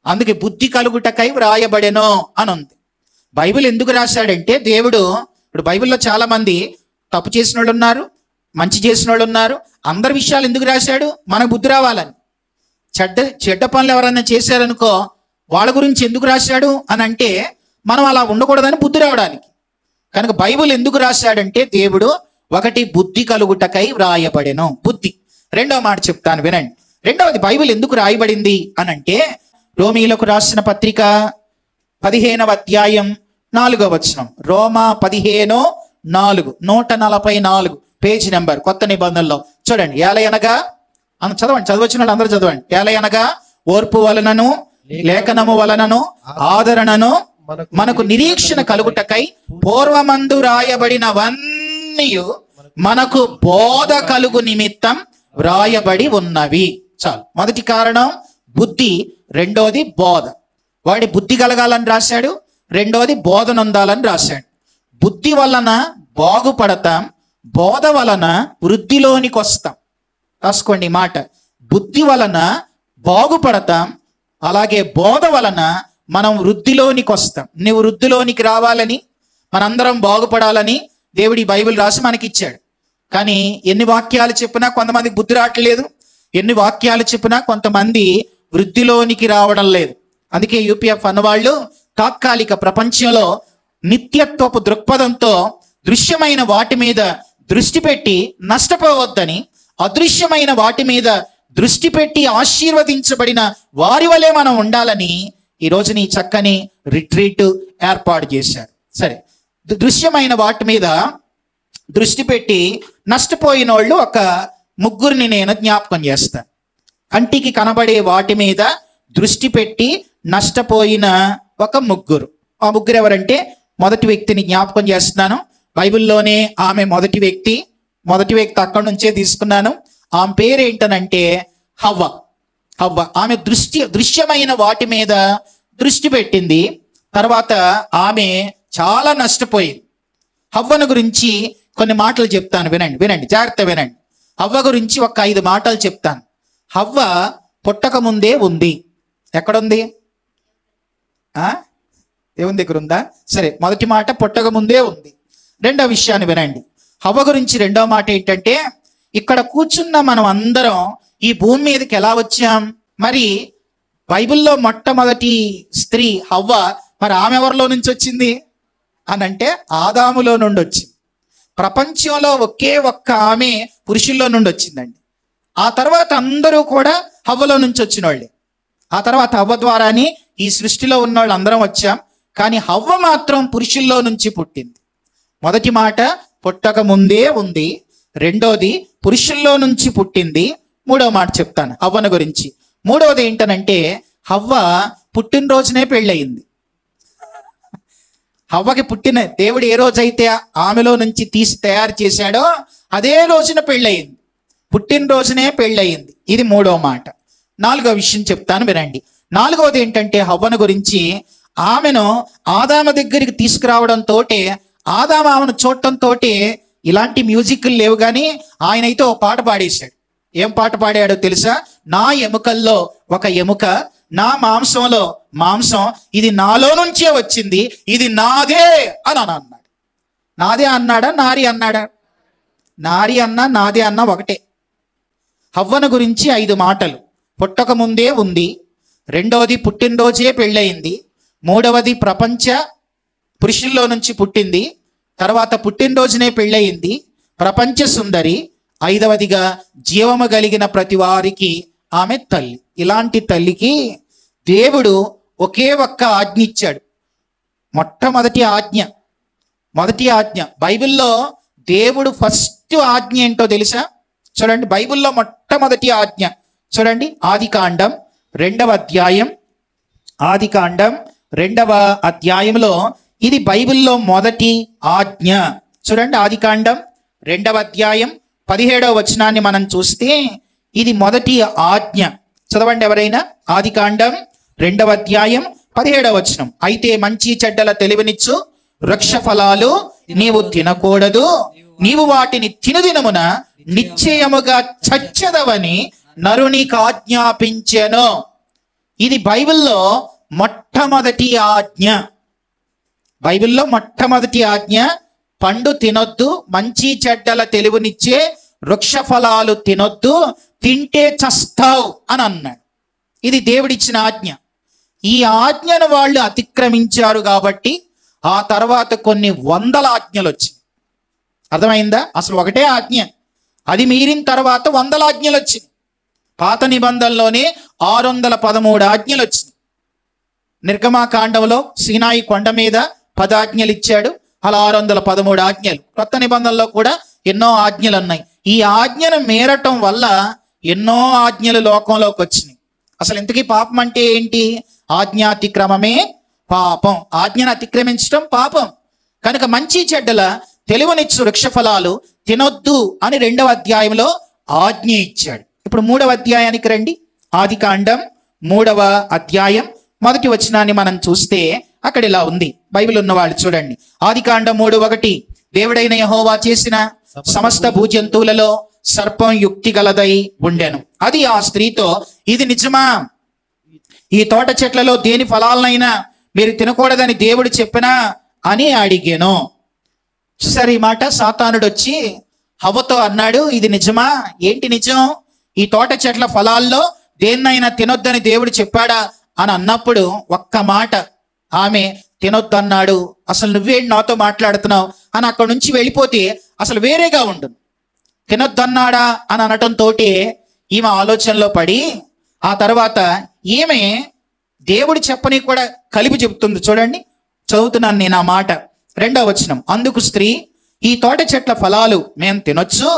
అందుకే బుద్ధి కలుగుటకై వ్రాయబడెను అని ఉంది. బైబిల్ ఎందుకు రాశాడంటే దేవుడు, ఇప్పుడు బైబిల్లో చాలా మంది తప్పు చేసిన వాళ్ళు ఉన్నారు, మంచి చేసిన వాళ్ళు ఉన్నారు. అందరి విషయాలు ఎందుకు రాశాడు? మనకు బుద్ధి రావాలని. చెడ్డ పనులు ఎవరైనా చేశారనుకో, వాళ్ళ గురించి ఎందుకు రాశాడు అని అంటే, మనం అలా ఉండకూడదని బుద్ధి రావడానికి. కనుక బైబిల్ ఎందుకు రాశాడంటే దేవుడు, ఒకటి బుద్ధి కలుగుటకై వ్రాయబడెను, బుద్ధి. రెండవ మాట చెప్తాను వినండి. రెండవది బైబిల్ ఎందుకు రాయబడింది అని అంటే, రోమీలకు రాసిన పత్రిక 15వ అధ్యాయం 4వ వచనం. రోమా 15:4 144 పేజీ నెంబర్ కొత్త నిబంధనలో చూడండి. ఏలయనగా చదవండి, చదవచ్చిన వాళ్ళు అందరూ చదవండి. ఏలయనగా ఓర్పు వలనను లేఖనము వలనను ఆదరణను మనకు నిరీక్షణ కలుగుటకై పూర్వమందు రాయబడినవన్నీ మనకు బోధ కలుగు నిమిత్తం వ్రాయబడి ఉన్నవి. చాలు. మొదటి కారణం బుద్ధి, రెండోది బోధ. వాడి బుద్ధి కలగాలని రాశాడు, రెండోది బోధ నొందాలని రాశాడు. బుద్ధి వలన బాగుపడతాం, బోధ వలన వృద్ధిలోనికి వస్తాం. రాసుకోండి మాట. బుద్ధి వలన బాగుపడతాం, అలాగే బోధ వలన మనం వృద్ధిలోనికి వస్తాం. నువ్వు వృద్ధిలోనికి రావాలని, మనందరం బాగుపడాలని దేవుడి బైబిల్ రాసి మనకి ఇచ్చాడు. కానీ ఎన్ని వాక్యాలు చెప్పినా కొంతమందికి బుద్ధి రావట్లేదు, ఎన్ని వాక్యాలు చెప్పినా కొంతమంది వృద్ధిలోనికి రావడం లేదు. అందుకే యూపీఎఫ్ అన్నవాళ్ళు తాత్కాలిక ప్రపంచంలో నిత్యత్వపు దృక్పథంతో దృశ్యమైన వాటి మీద దృష్టి పెట్టి నష్టపోవద్దని, అదృశ్యమైన వాటి మీద దృష్టి పెట్టి ఆశీర్వదించబడిన వారి వలె మనం ఉండాలని ఈ రోజుని చక్కని రిట్రీట్ ఏర్పాటు చేశారు. సరే, దృశ్యమైన వాటి మీద దృష్టి పెట్టి నష్టపోయిన వాళ్ళు ఒక ముగ్గురిని నేను జ్ఞాపకం చేస్తాను. కంటికి కనబడే వాటి మీద దృష్టి పెట్టి నష్టపోయిన ఒక ముగ్గురు. ఆ ముగ్గురు ఎవరంటే, మొదటి వ్యక్తిని జ్ఞాపకం చేస్తున్నాను. బైబిల్లోనే ఆమె మొదటి వ్యక్తి అక్కడి నుంచే తీసుకున్నాను. ఆమె పేరు ఏంటనంటే హవ్వ. ఆమె దృశ్యమైన వాటి మీద దృష్టి పెట్టింది. తర్వాత ఆమె చాలా నష్టపోయింది. హవ్వను గురించి కొన్ని మాటలు చెప్తాను, వినండి, జాగ్రత్త వినండి. హవ్వ గురించి ఒక 5 మాటలు చెప్తాను. హవ్వ పుట్టక ముందే ఉంది. ఎక్కడుంది? దేవుని దగ్గర ఉందా? సరే, మొదటి మాట పుట్టక ముందే ఉంది. రెండవ విషయాన్ని వినండి. హవ్వ గురించి రెండవ మాట ఏంటంటే, ఇక్కడ కూర్చున్న మనం అందరం ఈ భూమి మీదకి ఎలా వచ్చాం? మరి బైబిల్లో మొట్టమొదటి స్త్రీ హవ్వ, మరి ఆమె ఎవరిలో నుంచి వచ్చింది అని అంటే ఆదాములో నుండి వచ్చింది. ప్రపంచంలో ఒకే ఒక్క ఆమె పురుషుల్లో నుండి వచ్చిందండి. ఆ తర్వాత అందరూ కూడా హవ్వలో నుంచి వచ్చిన వాళ్ళే. ఆ తర్వాత హవ్వ ద్వారానే ఈ సృష్టిలో ఉన్న వాళ్ళు అందరం వచ్చాం. కానీ హవ్వ మాత్రం పురుషుల్లో నుంచి పుట్టింది. మొదటి మాట పుట్టక ముందే ఉంది, రెండోది పురుషుల్లో నుంచి పుట్టింది. మూడవ మాట చెప్తాను హవ్వను గురించి. మూడవది ఏంటనంటే, హవ్వ పుట్టినరోజునే పెళ్ళయింది. హవ్వకి పుట్టిన దేవుడు ఏ రోజైతే ఆమెలో నుంచి తీసి తయారు చేశాడో అదే రోజున పెళ్ళయింది. పుట్టినరోజునే పెళ్ళయింది. ఇది మూడవ మాట. నాలుగవ విషయం చెప్తాను వినండి. నాలుగవది ఏంటంటే, హవ్వను గురించి, ఆమెను ఆదాము దగ్గరికి తీసుకురావడంతో, ఆదాము ఆమెను చూడటంతో, ఇలాంటి మ్యూజిక్లు లేవు కానీ ఆయన అయితే ఓ పాట పాడేశాడు. ఏం పాట పాడాడో తెలుసా? నా ఎముకల్లో ఒక ఎముక, నా మాంసంలో మాంసం, ఇది నాలో నుంచే వచ్చింది, ఇది నాదే అని అన్నాడు. నాదే అన్నాడా నారి అన్నాడా? నారి అన్నా నాదే అన్నా ఒకటే. హవ్వను గురించి 5 మాటలు. పుట్టక ముందే ఉంది, రెండవది పుట్టినరోజే పెళ్ళయింది, మూడవది ప్రపంచ పురుషుల్లో నుంచి పుట్టింది, తర్వాత పుట్టినరోజునే పెళ్ళయింది, ప్రపంచ సుందరి, ఐదవదిగా జీవము కలిగిన ప్రతి వారికి ఆమె తల్లి. ఇలాంటి తల్లికి దేవుడు ఒకే ఒక్క ఆజ్ఞ ఇచ్చాడు. మొట్టమొదటి ఆజ్ఞ బైబిల్లో దేవుడు ఫస్ట్ ఆజ్ఞ ఏంటో తెలుసా? చూడండి, బైబిల్లో మొట్టమొదటి ఆజ్ఞ చూడండి. ఆదికాండం 2వ అధ్యాయం, ఆదికాండం 2వ అధ్యాయంలో ఇది బైబిల్లో మొదటి ఆజ్ఞ. చూడండి, ఆదికాండం 2వ అధ్యాయం 17వ వచనాన్ని మనం చూస్తే ఇది మొదటి ఆజ్ఞ. చదవండి ఎవరైనా. ఆదికాండం 2వ అధ్యాయం 17వ వచనం. అయితే మంచి చెడ్డల తెలివినిచ్చు వృక్ష ఫలాలు నీవు తినకూడదు, నీవు వాటిని తినుదినమున నిశ్చయముగా చచ్చదవని నరునికి ఆజ్ఞాపించెను. ఇది బైబిల్లో మొట్టమొదటి ఆజ్ఞ. బైబిల్లో మొట్టమొదటి ఆజ్ఞ, పండు తినొద్దు, మంచి చెడ్డల తెలివినిచ్చే వృక్ష ఫలాలు తినొద్దు, తింటే చస్తావు అని అన్నాడు. ఇది దేవుడిచ్చిన ఆజ్ఞ. ఈ ఆజ్ఞను వాళ్ళు అతిక్రమించారు కాబట్టి ఆ తర్వాత కొన్ని వందల ఆజ్ఞలు వచ్చాయి. అర్థమైందా? అసలు ఒకటే ఆజ్ఞ, అది మీరిన తర్వాత 100 ఆజ్ఞలు వచ్చింది. పాత నిబంధనలోనే 613 ఆజ్ఞలు వచ్చింది. నిర్గమాకాండంలో సీనాయి కొండ మీద 10 ఆజ్ఞలు ఇచ్చాడు. అలా 613 ఆజ్ఞలు. కొత్త నిబంధనలో కూడా ఎన్నో ఆజ్ఞలు ఉన్నాయి. ఈ ఆజ్ఞను మేరటం వల్ల ఎన్నో ఆజ్ఞలు లోకంలోకి వచ్చినాయి. అసలు ఇంతకీ పాపం అంటే ఏంటి? ఆజ్ఞాతిక్రమమే పాపం. ఆజ్ఞను అతిక్రమించడం పాపం. కనుక మంచి చెడ్డల తెలివనిచ్చు వృక్ష ఫలాలు తినొద్దు అని 2వ అధ్యాయంలో ఆజ్ఞ ఇచ్చాడు. ఇప్పుడు 3వ అధ్యాయానికి రండి. ఆదికాండం 3వ అధ్యాయం 1వ వచనాన్ని మనం చూస్తే అక్కడ ఇలా ఉంది. బైబిల్ ఉన్న వాళ్ళు చూడండి. ఆదికాండం 3:1 దేవుడైన యెహోవా చేసిన సమస్త భూజంతువులలో సర్పం యుక్తి గలదై ఉండెను. అది ఆ స్త్రీతో, ఇది నిజమా? ఈ తోట చెట్లలో దేని ఫలాలనైనా మీరు తినకూడదని దేవుడు చెప్పినా అని అడిగాను. చూసారు ఈ మాట? సాతానుడు వచ్చి హవ్వతో అన్నాడు, ఇది నిజమా? ఏంటి నిజం? ఈ తోట చెట్ల ఫలాల్లో దేన్నైనా తినొద్దని దేవుడు చెప్పాడా అని అన్నప్పుడు ఒక్క మాట ఆమె తినొద్దన్నాడు. అసలు నువ్వేంటి నాతో మాట్లాడుతున్నావు అని అక్కడి నుంచి వెళ్ళిపోతే అసలు వేరేగా ఉండు. తినొద్దన్నాడా అని అనటంతో ఈమె ఆలోచనలో పడి ఆ తర్వాత ఈమె దేవుడు చెప్పని కూడా కలిపి చెబుతుంది. చూడండి, చదువుతున్నాను నేను ఆ మాట. 2వ వచనం. అందుకు స్త్రీ, ఈ తోట చెట్ల ఫలాలు మేము తినొచ్చు,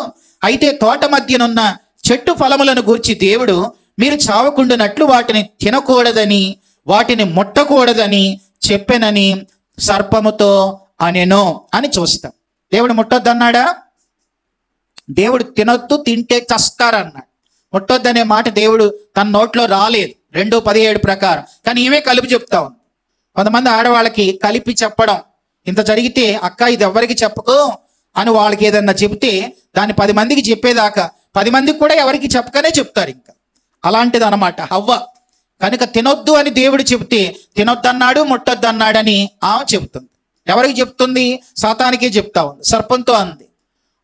అయితే తోట మధ్యనున్న చెట్టు ఫలములను గూర్చి దేవుడు మీరు చావకుండునట్లు వాటిని తినకూడదని వాటిని ముట్టకూడదని చెప్పెనని సర్పముతో అనెను అని చూస్తాం. దేవుడు ముట్టొద్దన్నాడా? దేవుడు తినొద్దు, తింటే చస్తారన్నాడు. ముట్టొద్దనే మాట దేవుడు తన నోట్లో రాలేదు 2:17 ప్రకారం. కానీ ఈమె కలిపి చెప్తా ఉంది. కొంతమంది ఆడవాళ్ళకి కలిపి చెప్పడం, ఇంత జరిగితే అక్క ఇది ఎవరికి చెప్పకు అని వాళ్ళకి ఏదన్నా చెబితే దాన్ని 10 మందికి చెప్పేదాకా 10 మందికి కూడా ఎవరికి చెప్పకనే చెప్తారు. ఇంకా అలాంటిది అనమాట హవ్వ. కనుక తినొద్దు అని దేవుడు చెబితే తినొద్దన్నాడు, ముట్టొద్దన్నాడని ఆమె చెబుతుంది. ఎవరికి చెప్తుంది? సాతానికే చెప్తా ఉంది. సర్పంతో అంది.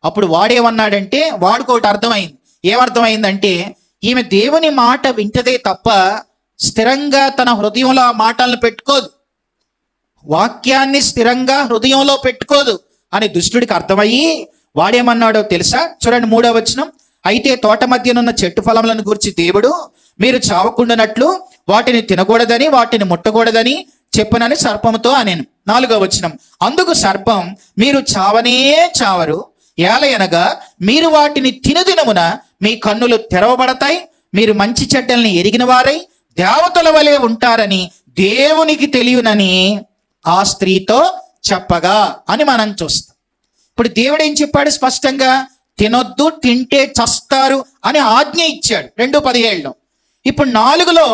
అప్పుడు వాడేమన్నాడంటే, వాడికి ఒకటి అర్థమైంది. ఏమర్థమైందంటే, ఈమె దేవుని మాట వింటదే తప్ప స్థిరంగా తన హృదయంలో ఆ మాటలను పెట్టుకోదు, వాక్యాన్ని స్థిరంగా హృదయంలో పెట్టుకోదు అని దుష్టుడికి అర్థమయ్యి వాడేమన్నాడో తెలుసా? చూడండి 3వ వచనం. అయితే తోట మధ్యనున్న చెట్టు ఫలములను గురించి దేవుడు మీరు చావకుండానట్లు వాటిని తినకూడదని వాటిని ముట్టకూడదని చెప్పునని సర్పముతో అనెను. 4వ వచనం. అందుకు సర్పం, మీరు చావనే చావరు, ఏలయనగా మీరు వాటిని తినదినమున మీ కన్నులు తెరవబడతాయి, మీరు మంచి చెడ్డల్ని ఎరిగిన వారై దేవతల వలె ఉంటారని దేవునికి తెలియనని ఆ స్త్రీతో చెప్పగా అని మనం చూస్తాం. ఇప్పుడు దేవుడు ఏం చెప్పాడు? స్పష్టంగా తినొద్దు, తింటే చస్తారు అని ఆజ్ఞ ఇచ్చాడు 2:17లో. ఇప్పుడు 4లో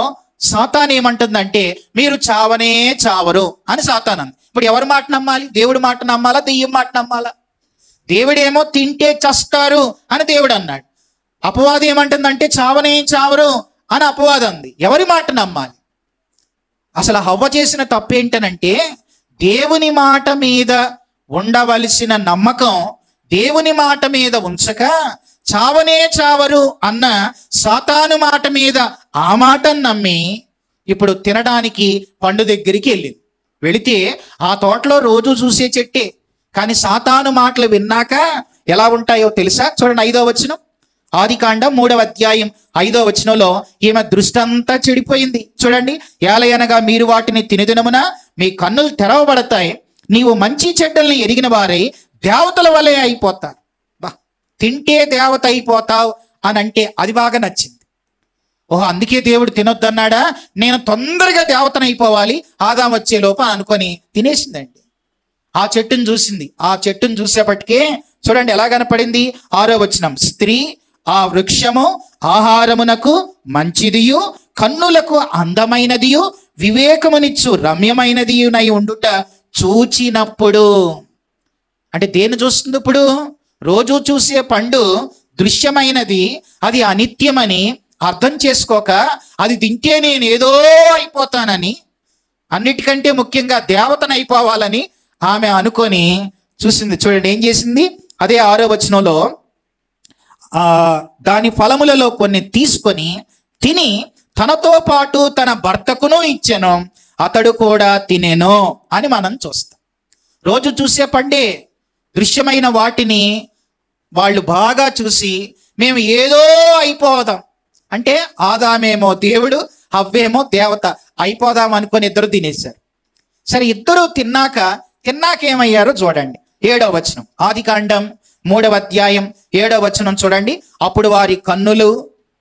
సాతాన్ ఏమంటుందంటే, మీరు చావనే చావరు అని సాతాన్ అంది. ఇప్పుడు ఎవరి మాట నమ్మాలి? దేవుడి మాట నమ్మాలా, దెయ్యం మాట నమ్మాలా? దేవుడేమో తింటే చస్తారు అని దేవుడు అన్నాడు. అపవాది ఏమంటుందంటే చావనే చావరు అని అపవాది అంది. ఎవరి మాట నమ్మాలి? అసలు హవ్వ చేసిన తప్పేంటనంటే, దేవుని మాట మీద ఉండవలసిన నమ్మకం దేవుని మాట మీద ఉంచక చావనే చావరు అన్న సాతాను మాట మీద ఆ మాటను నమ్మి ఇప్పుడు తినడానికి పండు దగ్గరికి వెళ్ళింది. వెళితే ఆ తోటలో రోజు చూసే చెట్టే, కానీ సాతాను మాటలు విన్నాక ఎలా ఉంటాయో తెలుసా? చూడండి 5వ వచనం. ఆదికాండం 3వ అధ్యాయం 5వ వచనంలో ఈమె దృష్టి అంతా చెడిపోయింది. చూడండి, ఏలయనగా మీరు వాటిని తినదినమున మీ కన్నులు తెరవబడతాయి, నీవు మంచి చెడ్డల్ని ఎరిగిన వారై దేవతల వలె అయిపోతారు. బా, తింటే దేవత అయిపోతావు అని అంటే అది బాగా నచ్చింది. ఓహో, అందుకే దేవుడు తినొద్దన్నాడా? నేను తొందరగా దేవతను అయిపోవాలి ఆదాం వచ్చే లోప అనుకొని తినేసిందండి. ఆ చెట్టును చూసింది. ఆ చెట్టును చూసేపటికే చూడండి ఎలా కనపడింది. 6వ వచనం. స్త్రీ, ఆ వృక్షము ఆహారమునకు మంచిదియు కన్నులకు అందమైనదియు వివేకమునిచ్చు రమ్యమైనదియునై ఉండుట చూచినప్పుడు, అంటే దేన్ని చూస్తుంది? ఇప్పుడు రోజు చూసే పండు దృశ్యమైనది, అది అనిత్యమని అర్థం చేసుకోక అది తింటే నేను ఏదో అయిపోతానని, అన్నిటికంటే ముఖ్యంగా దేవతను అయిపోవాలని ఆమె అనుకొని చూసింది. చూడండి ఏం చేసింది. అదే 6వ వచనంలో, దాని ఫలములలో కొన్ని తీసుకొని తిని తనతో పాటు తన భర్తకును ఇచ్చెను, అతడు కూడా తినెను అని మనం చూస్తాం. రోజు చూసే పండే దృశ్యమైన వాటిని వాళ్ళు బాగా చూసి మేము ఏదో అయిపోదాం అంటే, ఆదామేమో దేవుడు, హవ్వేమో దేవత, అయిపోదాం అనుకొని ఇద్దరు తినేశారు. సరే, ఇద్దరు తిన్నాక ఏమయ్యారో చూడండి. 7వ వచనం, ఆదికాండం 3వ అధ్యాయం 7వ వచనం చూడండి. అప్పుడు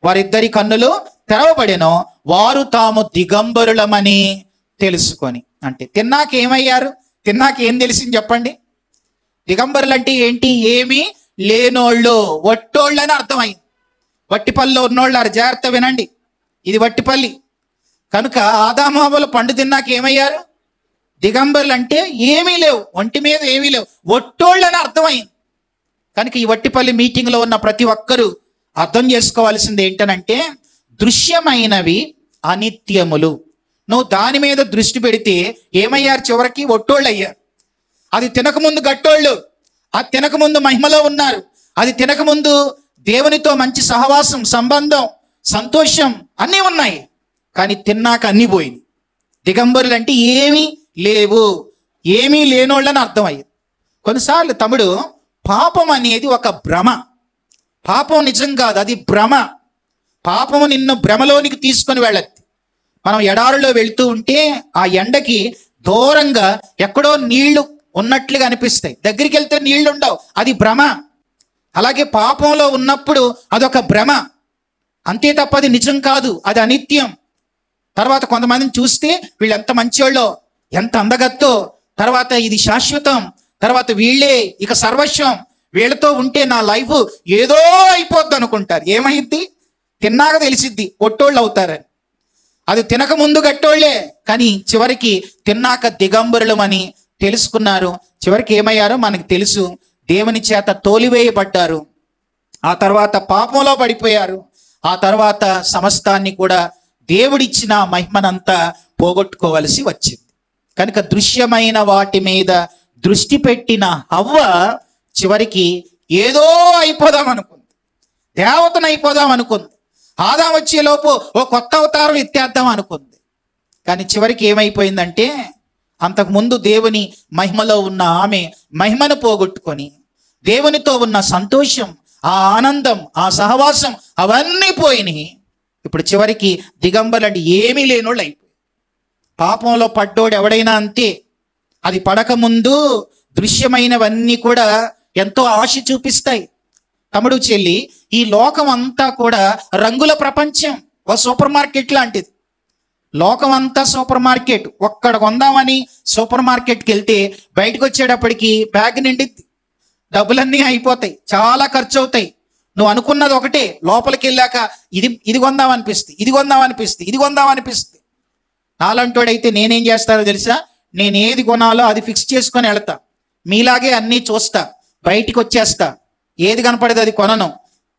వారిద్దరి కన్నులు తెరవబడెను, వారు తాము దిగంబరులమని తెలుసుకొని. అంటే తిన్నాక ఏమయ్యారు? తిన్నాక ఏం తెలిసింది చెప్పండి? దిగంబరులు అంటే ఏంటి? ఏమీ లేనోళ్ళు, వట్టోళ్ళు అని అర్థమైంది. వట్టిపల్లిలో ఉన్నోళ్ళు జాగ్రత్త వినండి, ఇది వట్టిపల్లి. కనుక ఆదాము హవ్వలు పండు తిన్నాక ఏమయ్యారు? దిగంబరులు అంటే ఏమీ లేవు, ఒంటి మీద ఏమీ లేవు, వట్టోళ్ళు అని అర్థమైంది. కనుక ఈ వట్టిపల్లి మీటింగ్లో ఉన్న ప్రతి ఒక్కరూ అర్థం చేసుకోవాల్సింది ఏంటనంటే, దృశ్యమైనవి అనిత్యములు. నువ్వు దాని మీద దృష్టి పెడితే ఏమయ్యారు? చివరికి వట్టోళ్ళు అయ్యారు. అది తినకముందు గట్టోళ్ళు, అది తినకముందు మహిమలో ఉన్నారు, అది తినకముందు దేవునితో మంచి సహవాసం, సంబంధం, సంతోషం అన్నీ ఉన్నాయి. కానీ తిన్నాక అన్నీ పోయింది. దిగంబరులు అంటే ఏమీ లేవు, ఏమీ లేనోళ్ళని అర్థమయ్యింది. కొన్నిసార్లు తమ్ముడు, పాపం అనేది ఒక భ్రమ. పాపం నిజం కాదు, అది భ్రమ. పాపము నిన్ను భ్రమలోనికి తీసుకొని వెళ్ళద్ది. మనం ఎడారిలో వెళ్తూ ఉంటే ఆ ఎండకి దూరంగా ఎక్కడో నీళ్లు ఉన్నట్లుగా అనిపిస్తాయి, దగ్గరికి వెళ్తే నీళ్లు ఉండవు, అది భ్రమ. అలాగే పాపంలో ఉన్నప్పుడు అదొక భ్రమ, అంతే తప్ప అది నిజం కాదు, అది అనిత్యం. తర్వాత కొంతమందిని చూస్తే వీళ్ళు ఎంత మంచోళ్ళో, ఎంత అందగత్తో, తర్వాత ఇది శాశ్వతం, తర్వాత వీళ్ళే ఇక సర్వస్వం, వీళ్ళతో ఉంటే నా లైఫ్ ఏదో అయిపోద్ది అనుకుంటారు. ఏమైద్ది? తిన్నాక తెలిసిద్ది ఒట్టోళ్ళు అవుతారని. అది తినక ముందు గట్టోళ్లే, కానీ చివరికి తిన్నాక దిగంబరులమని తెలుసుకున్నారు. చివరికి ఏమయ్యారో మనకు తెలుసు, దేవుని చేత తోలివేయబడ్డారు. ఆ తర్వాత పాపంలో పడిపోయారు. ఆ తర్వాత సమస్తాన్ని కూడా దేవుడిచ్చిన మహిమనంతా పోగొట్టుకోవలసి వచ్చింది. కనుక దృశ్యమైన వాటి మీద దృష్టి పెట్టిన హవ్వ చివరికి ఏదో అయిపోదాం అనుకుంది, దేవతను అయిపోదాం అనుకుంది. ఆదాము వచ్చేలోపు ఓ కొత్త అవతారం ఎత్తేద్దాం అనుకుంది. కానీ చివరికి ఏమైపోయిందంటే, అంతకుముందు దేవుని మహిమలో ఉన్న ఆమె మహిమను పోగొట్టుకొని దేవునితో ఉన్న సంతోషం, ఆ ఆనందం, ఆ సహవాసం అవన్నీ పోయినాయి. ఇప్పుడు చివరికి దిగంబరులు ఏమీ లేనోళ్ళు అయిపోయి. పాపంలో పడ్డోడు ఎవడైనా అంతే. అది పడకముందు దృశ్యమైనవన్నీ కూడా ఎంతో ఆశ చూపిస్తాయి. తమ్ముడు, చెల్లి, ఈ లోకం అంతా కూడా రంగుల ప్రపంచం, ఒక సూపర్ మార్కెట్ లాంటిది. లోకం అంతా సూపర్ మార్కెట్. ఒక్కడ కొందామని సూపర్ మార్కెట్కి వెళ్తే బయటకు వచ్చేటప్పటికి బ్యాగ్ నిండిద్ది, డబ్బులన్నీ అయిపోతాయి, చాలా ఖర్చు అవుతాయి. నువ్వు అనుకున్నది ఒకటే, లోపలికి వెళ్ళాక ఇది కొందామనిపిస్తుంది, ఇది కొందామనిపిస్తుంది, ఇది కొందామనిపిస్తుంది. నాలంటోడైతే నేనేం చేస్తానో తెలుసా? నేను ఏది కొనాలో అది ఫిక్స్ చేసుకొని వెళ్తా. మీలాగే అన్నీ చూస్తా, బయటికి వచ్చేస్తా, ఏది కనపడేది అది కొనను.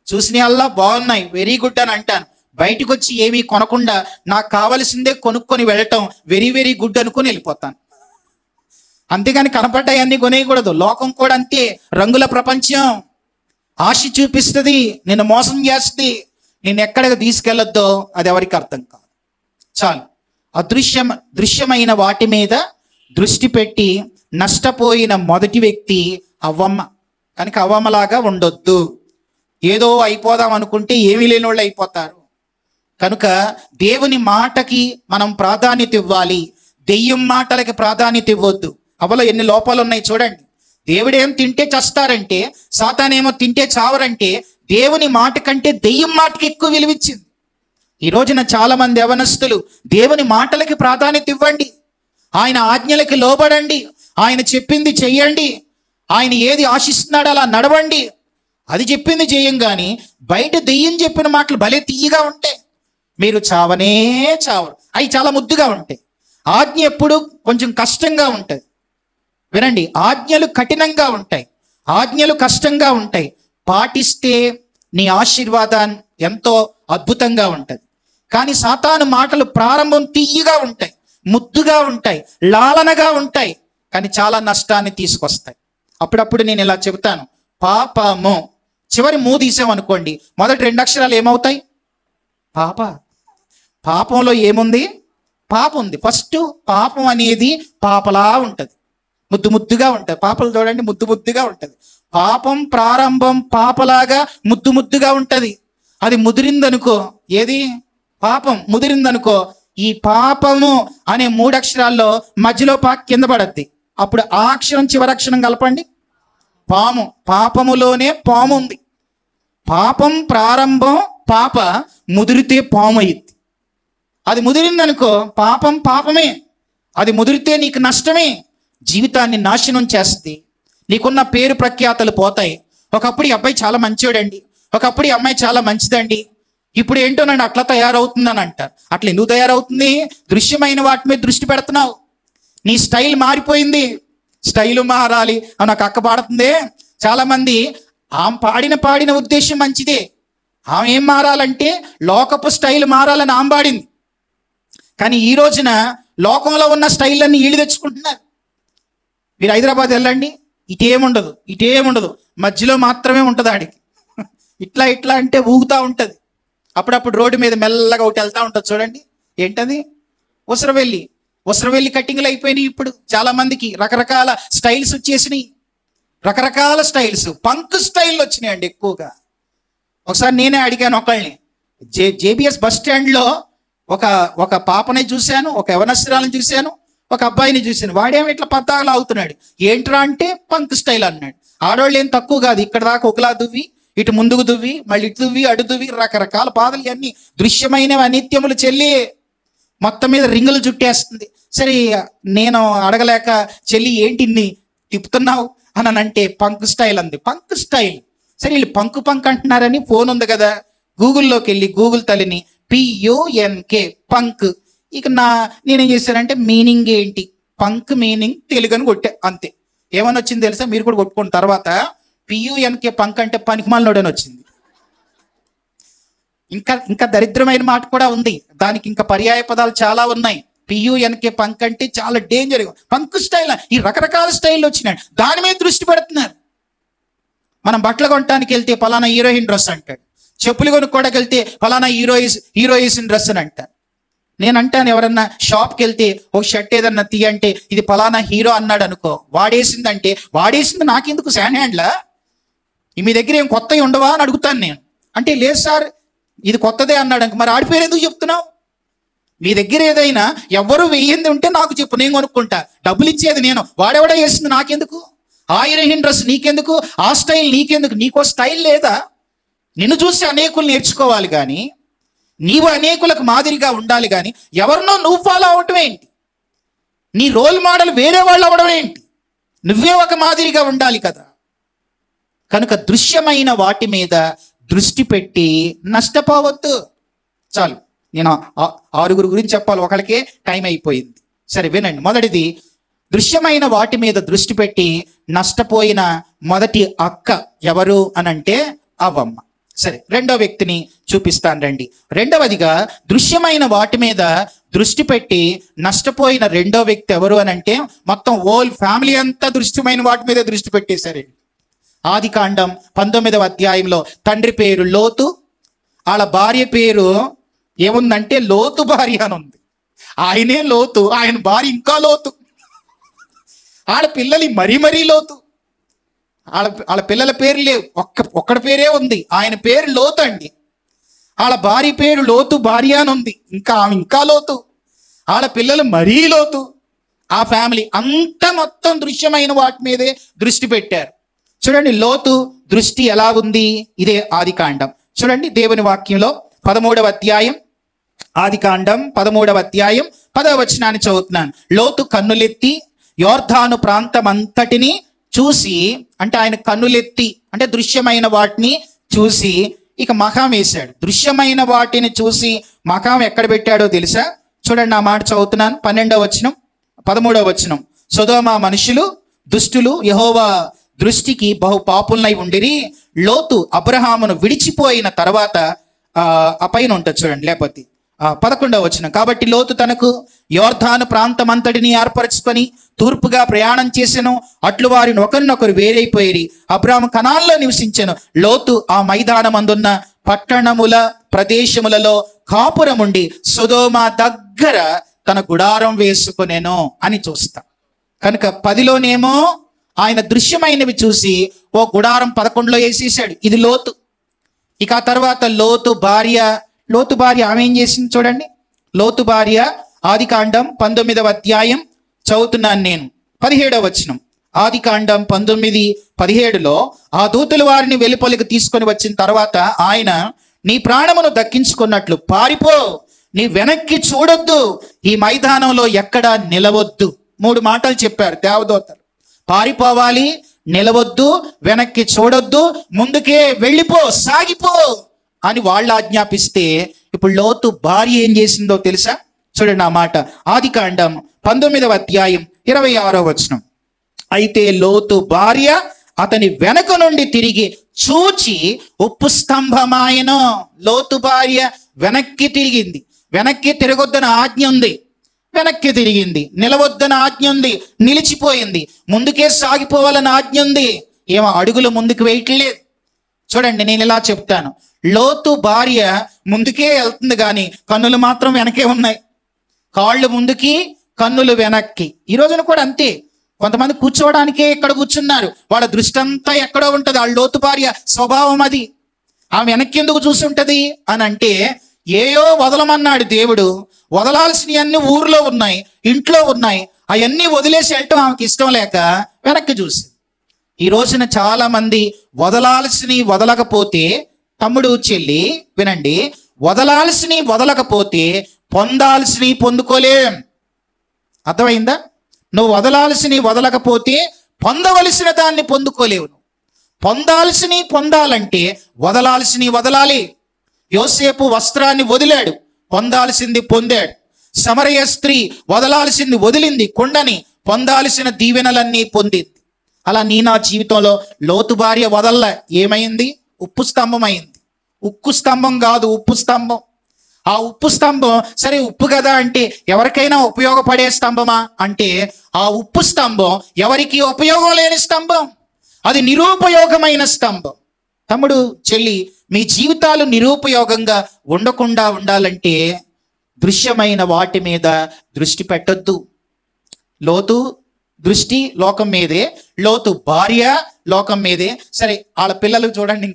చూసినల్లా బాగున్నాయి, వెరీ గుడ్ అని అంటాను. బయటికి వచ్చి ఏమీ కొనకుండా నాకు కావలసిందే కొనుక్కొని వెళ్ళటం వెరీ వెరీ గుడ్ అనుకుని వెళ్ళిపోతాను. అంతేగాని కనపడ్డాయి అన్నీ కొనేయకూడదు. లోకం కూడా అంతే, రంగుల ప్రపంచం. ఆశ చూపిస్తుంది, నిన్ను మోసం చేస్తుంది, నిన్ను ఎక్కడికి తీసుకెళ్ళొద్దో అది ఎవరికి అర్థం కాదు. చాలు, దృశ్యమైన వాటి మీద దృష్టి పెట్టి నష్టపోయిన మొదటి వ్యక్తి అవ్వమ్మ. కనుక అవ్వమ్మలాగా ఉండొద్దు. ఏదో అయిపోదాం అనుకుంటే ఏమీ లేని వాళ్ళు అయిపోతారు. కనుక దేవుని మాటకి మనం ప్రాధాన్యత ఇవ్వాలి, దెయ్యం మాటలకి ప్రాధాన్యత ఇవ్వద్దు. అవలో ఎన్ని లోపాలు ఉన్నాయి చూడండి. దేవుడేం తింటే చస్తారంటే, సాతానేమో తింటే చావరంటే, దేవుని మాట కంటే దెయ్యం మాటకి ఎక్కువ విలువిచ్చింది. ఈ రోజున చాలా మంది యవనస్తులు దేవుని మాటలకి ప్రాధాన్యత ఇవ్వండి, ఆయన ఆజ్ఞలకి లోబడండి, ఆయన చెప్పింది చెయ్యండి, ఆయన ఏది ఆశిస్తున్నాడో అలా నడవండి, అది చెప్పింది చేయం. కానీ బయట దెయ్యం చెప్పిన మాటలు భలే తీయగా ఉంటాయి, మీరు చావనే చావరు. అవి చాలా ముద్దుగా ఉంటాయి. ఆజ్ఞ ఎప్పుడు కొంచెం కష్టంగా ఉంటుంది. వినండి, ఆజ్ఞలు కఠినంగా ఉంటాయి, ఆజ్ఞలు కష్టంగా ఉంటాయి. పాటిస్తే నీ ఆశీర్వాదం ఎంతో అద్భుతంగా ఉంటుంది. కానీ సాతాను మాటలు ప్రారంభం తీయగా ఉంటాయి, ముద్దుగా ఉంటాయి, లాలనగా ఉంటాయి, కానీ చాలా నష్టాన్ని తీసుకొస్తాయి. అప్పుడప్పుడు నేను ఇలా చెబుతాను, పాపము చివరి మూ తీసామనుకోండి, మొదటి 2 అక్షరాలు ఏమవుతాయి? పాపంలో ఏముంది? పాపం ఉంది. ఫస్ట్ పాపం అనేది పాపలా ఉంటుంది, ముద్దుగా ఉంటుంది. పాపలు చూడండి, ముద్దుగా ఉంటుంది. పాపం ప్రారంభం పాపలాగా ముద్దు ముద్దుగా ఉంటది. అది ముదిరిందనుకో, ఏది పాపం ముదిరిందనుకో, ఈ పాపము అనే 3 అక్షరాల్లో మధ్యలో కింద పడద్ది. అప్పుడు ఆ అక్షరం చివరక్షరం కలపండి, పాము. పాపములోనే పాము ఉంది. పాపం ప్రారంభం పాప, ముదిరితే పాము అయ్యింది. అది ముదిరిందనుకో పాపం పాపమే, అది ముదిరితే నీకు నష్టమే, జీవితాన్ని నాశనం చేస్తుంది, నీకున్న పేరు ప్రఖ్యాతలు పోతాయి. ఒకప్పుడు ఈ అబ్బాయి చాలా మంచివాడండి, ఒకప్పుడు ఈ అమ్మాయి చాలా మంచిదండి, ఇప్పుడు ఏంటోనండి అట్లా తయారవుతుందని అంటారు. అట్లా ఎందుకు తయారవుతుంది? దృశ్యమైన వాటి మీద దృష్టి పెడుతున్నావు. నీ స్టైల్ మారిపోయింది. స్టైలు మారాలి అని నాకు అక్క పాడుతుంది. చాలా మంది ఆమె పాడిన ఉద్దేశం మంచిదే, ఆమె ఏం మారాలంటే లోకపు స్టైల్ మారాలని ఆమె పాడింది. కానీ ఈ రోజున లోకంలో ఉన్న స్టైల్ అన్ని వీళ్ళు తెచ్చుకుంటున్నారు. మీరు హైదరాబాద్ వెళ్ళండి, ఇటేముండదు, మధ్యలో మాత్రమే ఉంటుంది ఆడికి. ఇట్లా ఇట్లా అంటే ఊగుతూ ఉంటుంది. అప్పుడప్పుడు రోడ్డు మీద మెల్లగా ఒకటి వెళ్తూ ఉంటుంది చూడండి, ఏంటది? ఉసరవెల్లి కటింగ్లు అయిపోయినాయి. ఇప్పుడు చాలా మందికి రకరకాల స్టైల్స్ వచ్చేసినాయి, రకరకాల స్టైల్స్, పంక్ స్టైల్ వచ్చినాయండి ఎక్కువగా. ఒకసారి నేనే అడిగాను ఒకళ్ళని, జేబిఎస్ బస్ స్టాండ్లో ఒక పాపని చూశాను, ఒక యవనస్త్రాలను చూశాను, ఒక అబ్బాయిని చూశాను. వాడేమో ఇట్లా పద్దాలు అవుతున్నాడు. ఏంట్రా అంటే పంక్ స్టైల్ అన్నాడు. ఆడవాళ్ళు ఏం తక్కువ కాదు, ఇక్కడ దాకా ఒకలా దువ్వి, ఇటు ముందుకు దువ్వి, మళ్ళీ ఇటు దువ్వి, అడు దువ్వి, రకరకాల బాధలు అన్నీ దృశ్యమైనవి అనిత్యములు చెల్లి మొత్తం మీద రింగులు చుట్టేస్తుంది. సరే నేను అడగలేక, చెల్లి ఏంటి ఇన్ని తిప్పుతున్నావు అని అంటే పంక్ స్టైల్ అంది. Punk style. సరే వీళ్ళు పంక్ అంటున్నారని ఫోన్ ఉంది కదా, గూగుల్లోకి వెళ్ళి గూగుల్ తల్లిని PUNK పంక్. ఇక నేనేం చేశానంటే మీనింగ్ ఏంటి, పంక్ మీనింగ్ తెలుగుని కొట్టే, అంతే. ఏమని వచ్చింది తెలుసా? మీరు కూడా కొట్టుకున్న తర్వాత PUNK పంక్ అంటే పనికిమాలినోడని వచ్చింది. ఇంకా దరిద్రమైన మాట కూడా ఉంది, దానికి ఇంకా పర్యాయ పదాలు చాలా ఉన్నాయి. PUNK పంక్ అంటే చాలా డేంజర్. పంక్ స్టైల్, ఈ రకరకాల స్టైల్ వచ్చినాయి, దాని మీద దృష్టి పెడుతున్నారు. మనం బట్టలు కొనడానికి వెళ్తే ఫలానా హీరోయిన్ డ్రెస్ అంటాడు, చెప్పులు కొనుక్కోవడానికి వెళ్తే ఫలానా హీరోయిన్ డ్రెస్ అని అంటారు. నేను అంటాను, ఎవరన్నా షాప్కి వెళ్తే ఒక షర్ట్ ఏదన్నా తీయంటే ఇది ఫలానా హీరో అన్నాడు అనుకో, వాడేసింది నాకెందుకు, శాన్ హ్యాండ్లా, మీ దగ్గర ఏం కొత్తవి ఉండవా అని అడుగుతాను నేను. అంటే లేదు సార్ ఇది కొత్తదే అన్నాడు అనుకో, మరి ఆడిపోయారు ఎందుకు చెప్తున్నావు? మీ దగ్గర ఏదైనా ఎవరు వెయ్యింది ఉంటే నాకు చెప్పు, నేను కొనుక్కుంటా, డబ్బులు ఇచ్చేది నేను, వాడెవడా వేసింది నాకెందుకు, ఆ హీరోయిన్ డ్రెస్ నీకెందుకు, ఆ స్టైల్ నీకెందుకు? నీకో స్టైల్ లేదా? నిన్ను చూసి అనేకులు నేర్చుకోవాలి కానీ, నీవు అనేకులకు మాదిరిగా ఉండాలి కానీ, ఎవరినో నువ్వు ఫాలో అవటం ఏంటి? నీ రోల్ మోడల్ వేరే వాళ్ళు అవ్వడం ఏంటి? నువ్వే ఒక మాదిరిగా ఉండాలి కదా. కనుక దృశ్యమైన వాటి మీద దృష్టి పెట్టి నష్టపోవద్దు. చాలు, నేను 6 గురించి చెప్పాలి, ఒకళ్ళకే టైం అయిపోయింది. సరే వినండి. మొదటిది, దృశ్యమైన వాటి మీద దృష్టి పెట్టి నష్టపోయిన మొదటి అక్క ఎవరు అనంటే అవ్వమ్మ. సరే, రెండో వ్యక్తిని చూపిస్తాను రండి. రెండవదిగా దృశ్యమైన వాటి మీద దృష్టి పెట్టి నష్టపోయిన రెండో వ్యక్తి ఎవరు అనంటే, మొత్తం హోల్ ఫ్యామిలీ అంతా దృశ్యమైన వాటి మీద దృష్టి పెట్టేశారండి. ఆదికాండం 19వ అధ్యాయంలో తండ్రి పేరు లోతు, వాళ్ళ భార్య పేరు ఏముందంటే లోతు భార్య అని ఉంది. ఆయనే లోతు, ఆయన భార్య ఇంకా లోతు, వాళ్ళ పిల్లలు మరీ లోతు. వాళ్ళ పిల్లల పేరు లేవు, ఒక్కడి పేరే ఉంది, ఆయన పేరు లోతు అండి. వాళ్ళ భార్య పేరు లోతు భార్య అని ఉంది, ఇంకా లోతు. వాళ్ళ పిల్లలు మరీ లోతు. ఆ ఫ్యామిలీ అంతా మొత్తం దృశ్యమైన వాటి మీదే దృష్టి పెట్టారు. చూడండి లోతు దృష్టి ఎలా ఉంది, ఇదే ఆదికాండం. చూడండి దేవుని వాక్యంలో 13వ అధ్యాయం, ఆదికాండం 13వ అధ్యాయం 10వ వచనాన్ని చదువుతున్నాను. లోతు కన్నులెత్తి యోర్దాను ప్రాంతం అంతటిని చూసి, అంటే ఆయన కన్నులెత్తి అంటే దృశ్యమైన వాటిని చూసి ఇక మకాం వేశాడు. దృశ్యమైన వాటిని చూసి మకాం ఎక్కడ పెట్టాడో తెలుసా? చూడండి, ఆ మాట చదువుతున్నాను. 12వ వచనం 13వ వచనం. సొదొమ మనుషులు దుష్టులు, యెహోవా దృష్టికి బహు పాపులనై ఉండిరి. లోతు అబ్రహామును విడిచిపోయిన తర్వాత ఆ పైన ఉంటుంది చూడండి, లేకపోతే 11వ వచనం. కాబట్టి లోతు తనకు యోర్దాను ప్రాంతం అంతటిని ఏర్పరచుకొని తూర్పుగా ప్రయాణం చేసెను. అట్లు వారిని ఒకరినొకరు వేరైపోయి అబ్రాహాము కనాన్లో నివసించెను. లోతు ఆ మైదానమందున్న పట్టణముల ప్రదేశములలో కాపురముండి సొదొమ దగ్గర తన గుడారం వేసుకొనెను అని చూస్తాం. కనుక 10లోనేమో ఆయన దృశ్యమైనవి చూసి ఓ గుడారం 11లో వేసేసాడు. ఇది లోతు. ఇక ఆ తర్వాత లోతు భార్య ఆమె ఏం చేసింది చూడండి. లోతు భార్య ఆదికాండం 19వ అధ్యాయం చదువుతున్నాను నేను, 17వ వచనం. ఆదికాండం 19:17లో ఆ దూతలు వారిని వెలుపలికి తీసుకొని వచ్చిన తర్వాత ఆయన, నీ ప్రాణమును దక్కించుకున్నట్లు పారిపో, నీ వెనక్కి చూడొద్దు, ఈ మైదానంలో ఎక్కడా నిలవద్దు. 3 మాటలు చెప్పారు దేవదూతలు. పారిపోవాలి, నిలవద్దు, వెనక్కి చూడొద్దు, ముందుకే వెళ్ళిపో, సాగిపో అని వాళ్ళు ఆజ్ఞాపిస్తే, ఇప్పుడు లోతు భార్య ఏం చేసిందో తెలుసా? చూడండి ఆ మాట. ఆదికాండం 19వ అధ్యాయం 26వ వచనం. అయితే లోతు భార్య అతని వెనక నుండి తిరిగి చూచి ఉప్పు స్తంభమాయను. లోతు భార్య వెనక్కి తిరిగింది. వెనక్కి తిరగొద్దన ఆజ్ఞ ఉంది, వెనక్కి తిరిగింది. నిలవద్దన ఆజ్ఞ ఉంది, నిలిచిపోయింది. ముందుకే సాగిపోవాలని ఆజ్ఞ ఉంది, ఏమో అడుగులు ముందుకు వేయట్లేదు. చూడండి, నేను ఇలా చెప్తాను, లోతు భార్య ముందుకే వెళ్తుంది కానీ కన్నులు మాత్రం వెనకే ఉన్నాయి. కాళ్ళు ముందుకి, కన్నులు వెనక్కి. ఈ రోజున కూడా అంతే. కొంతమంది కూర్చోవడానికే ఇక్కడ కూర్చున్నారు, వాళ్ళ దృష్టి అంతా ఎక్కడో ఉంటుంది. ఆ లోతు భార్య స్వభావం అది. ఆమె వెనక్కి ఎందుకు చూసుంటది అని అంటే, ఏయో వదలమన్నాడు దేవుడు. వదలాల్సినవి అన్ని ఊర్లో ఉన్నాయి, ఇంట్లో ఉన్నాయి. అవన్నీ వదిలేసి వెళ్ళటం ఆమెకి ఇష్టం లేక వెనక్కి చూసి. ఈ రోజున చాలా మంది వదలాల్సినవి వదలకపోతే, తమ్ముడు చెల్లి వినండి, వదలాల్సినవి వదలకపోతే పొందాల్సినవి పొందుకోలేం. అర్థమైందా? నువ్వు వదలాల్సినవి వదలకపోతే పొందవలసిన దాన్ని పొందుకోలేవు. పొందాల్సినవి పొందాలంటే వదలాల్సినవి వదలాలి. యోసేపు వస్త్రాన్ని వదిలాడు, పొందాల్సింది పొందాడు. సమరయ స్త్రీ వదలాల్సింది వదిలింది, కొండని, పొందాల్సిన దీవెనలన్నీ పొందింది. అలా నా జీవితంలో లోతు భార్య వదల్ల ఏమైంది? ఉప్పు స్తంభం అయింది. ఉక్కు స్తంభం కాదు, ఉప్పు స్తంభం. ఆ ఉప్పు స్తంభం సరే ఉప్పు కదా అంటే ఎవరికైనా ఉపయోగపడే స్తంభమా అంటే ఆ ఉప్పు స్తంభం ఎవరికి ఉపయోగం లేని స్తంభం. అది నిరుపయోగమైన స్తంభం. తమ్ముడు చెల్లి, మీ జీవితాలు నిరుపయోగంగా ఉండకుండా ఉండాలంటే దృశ్యమైన వాటి మీద దృష్టి పెట్టొద్దు. లోతు దృష్టి లోకం మీదే, లోతు భార్య లోకం మీదే. సరే వాళ్ళ పిల్లలు చూడండి,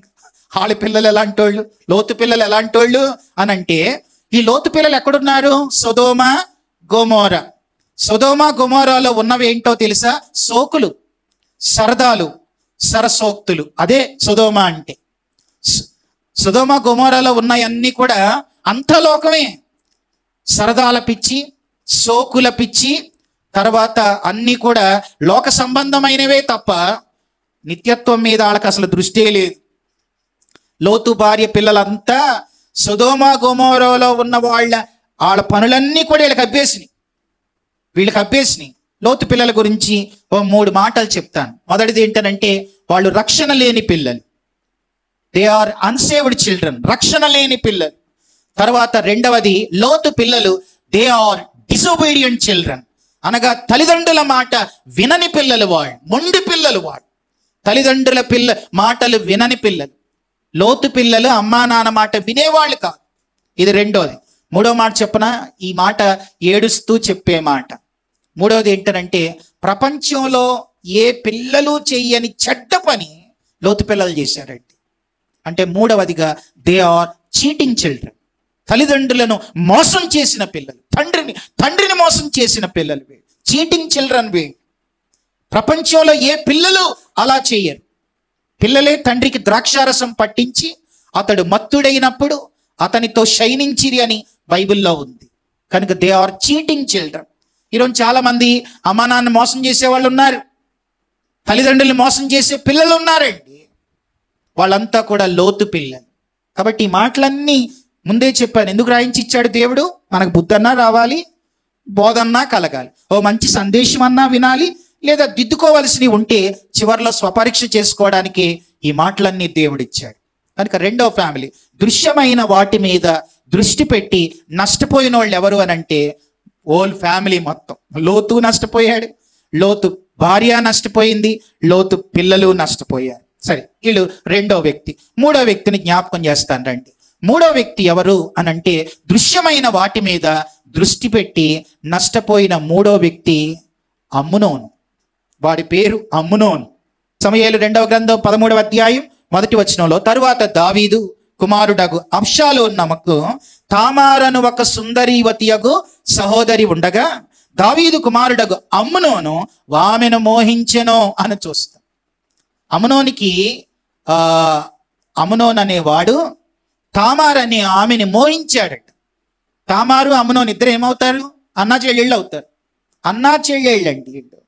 వాళ్ళ పిల్లలు ఎలాంటి వాళ్ళు, లోతు పిల్లలు ఎలాంటి వాళ్ళు అని అంటే, ఈ లోతు పిల్లలు ఎక్కడున్నారు? సొదొమ గొమొర. సొదొమ గొమొరలో ఉన్నవి ఏంటో తెలుసా? సోకులు, సరదాలు, సరసోక్తులు. అదే సొదొమ అంటే. సొదొమ గొమొరలో ఉన్నవన్నీ కూడా అంతలోకమే. సరదాల పిచ్చి, సోకుల పిచ్చి, తర్వాత అన్నీ కూడా లోక సంబంధమైనవే తప్ప నిత్యత్వం మీద వాళ్ళకి అసలు దృష్టే లేదు. లోతు భార్య పిల్లలంతా సొదొమ గొమొరలో ఉన్న వాళ్ళ పనులన్నీ కూడా వీళ్ళకి అబ్బేసినాయి. లోతు పిల్లల గురించి ఓ 3 మాటలు చెప్తాను. మొదటిది ఏంటనంటే, వాళ్ళు రక్షణ లేని పిల్లలు. దే ఆర్ అన్సేవ్డ్ చిల్డ్రన్, రక్షణ లేని పిల్లలు. తర్వాత రెండవది, లోతు పిల్లలు దే ఆర్ డిసొబీడియంట్ చిల్డ్రన్, అనగా తల్లిదండ్రుల మాట వినని పిల్లలు వాళ్ళు, మొండి పిల్లలు వాళ్ళు, తల్లిదండ్రుల మాటలు వినని పిల్లలు. లోతు పిల్లలు అమ్మా నాన్న మాట వినేవాళ్ళు కాదు. ఇది రెండోది. మూడో మాట చెప్పనా? ఈ మాట ఏడుస్తూ చెప్పే మాట. మూడవది ఏంటంటే, ప్రపంచంలో ఏ పిల్లలు చెయ్యని చెడ్డ పని లోతు పిల్లలు చేశారండి. అంటే మూడవదిగా దే ఆర్ చీటింగ్ చిల్డ్రన్, తల్లిదండ్రులను మోసం చేసిన పిల్లలు, తండ్రిని మోసం చేసిన పిల్లలు వీళ్ళు, చీటింగ్ చిల్డ్రన్ వీళ్ళు. ప్రపంచంలో ఏ పిల్లలు అలా చేయరు. పిల్లలే తండ్రికి ద్రాక్షారసం పట్టించి అతడు మత్తుడైనప్పుడు అతనితో శయనించిరి అని బైబిల్లో ఉంది. కనుక దే ఆర్ చీటింగ్ చిల్డ్రన్. ఈరోజు చాలా మంది అమ్మా నాన్న మోసం చేసే వాళ్ళు ఉన్నారు, తల్లిదండ్రులు మోసం చేసే పిల్లలు ఉన్నారండి. వాళ్ళంతా కూడా లోతు పిల్లలు. కాబట్టి ఈ మాటలన్నీ ముందే చెప్పాను. ఎందుకు రాయించి ఇచ్చాడు దేవుడు? మనకు బుద్ధన్నా రావాలి, బోధన్నా కలగాలి, ఓ మంచి సందేశం అన్నా వినాలి, లేదా దిద్దుకోవలసినవి ఉంటే చివరిలో స్వపరీక్ష చేసుకోవడానికి ఈ మాటలన్నీ దేవుడిచ్చాడు. కనుక రెండో ఫ్యామిలీ, దృశ్యమైన వాటి మీద దృష్టి పెట్టి నష్టపోయిన వాళ్ళు ఎవరు అని అంటే ఓల్ ఫ్యామిలీ మొత్తం. లోతు నష్టపోయాడు, లోతు భార్య నష్టపోయింది, లోతు పిల్లలు నష్టపోయారు. సరే, వీళ్ళు రెండో వ్యక్తి. మూడో వ్యక్తిని జ్ఞాపకం చేస్తాను రండి. మూడో వ్యక్తి ఎవరు అని అంటే, దృశ్యమైన వాటి మీద దృష్టి పెట్టి నష్టపోయిన మూడో వ్యక్తి అమ్నోను. వాడి పేరు అమ్నోను. సమూయేలు 2వ గ్రంథం 13వ అధ్యాయం 1వ వచనంలో, తరువాత దావీదు కుమారుడగు అబ్షాలోమునకు తామారను ఒక సుందరీవతియగు సహోదరి ఉండగా దావీదు కుమారుడగు అమ్నోను ఆమెను మోహించెను అని చూస్తాం. అమ్నోనికి అమ్నోన్ అనేవాడు తామార్ అనే ఆమెని మోహించాడట. తామారు అమ్నోన్ ఇద్దరు ఏమవుతారు? అన్నా చెల్లెళ్ళు అవుతారు. అన్నా చెల్లెళ్ళండి వీళ్ళు.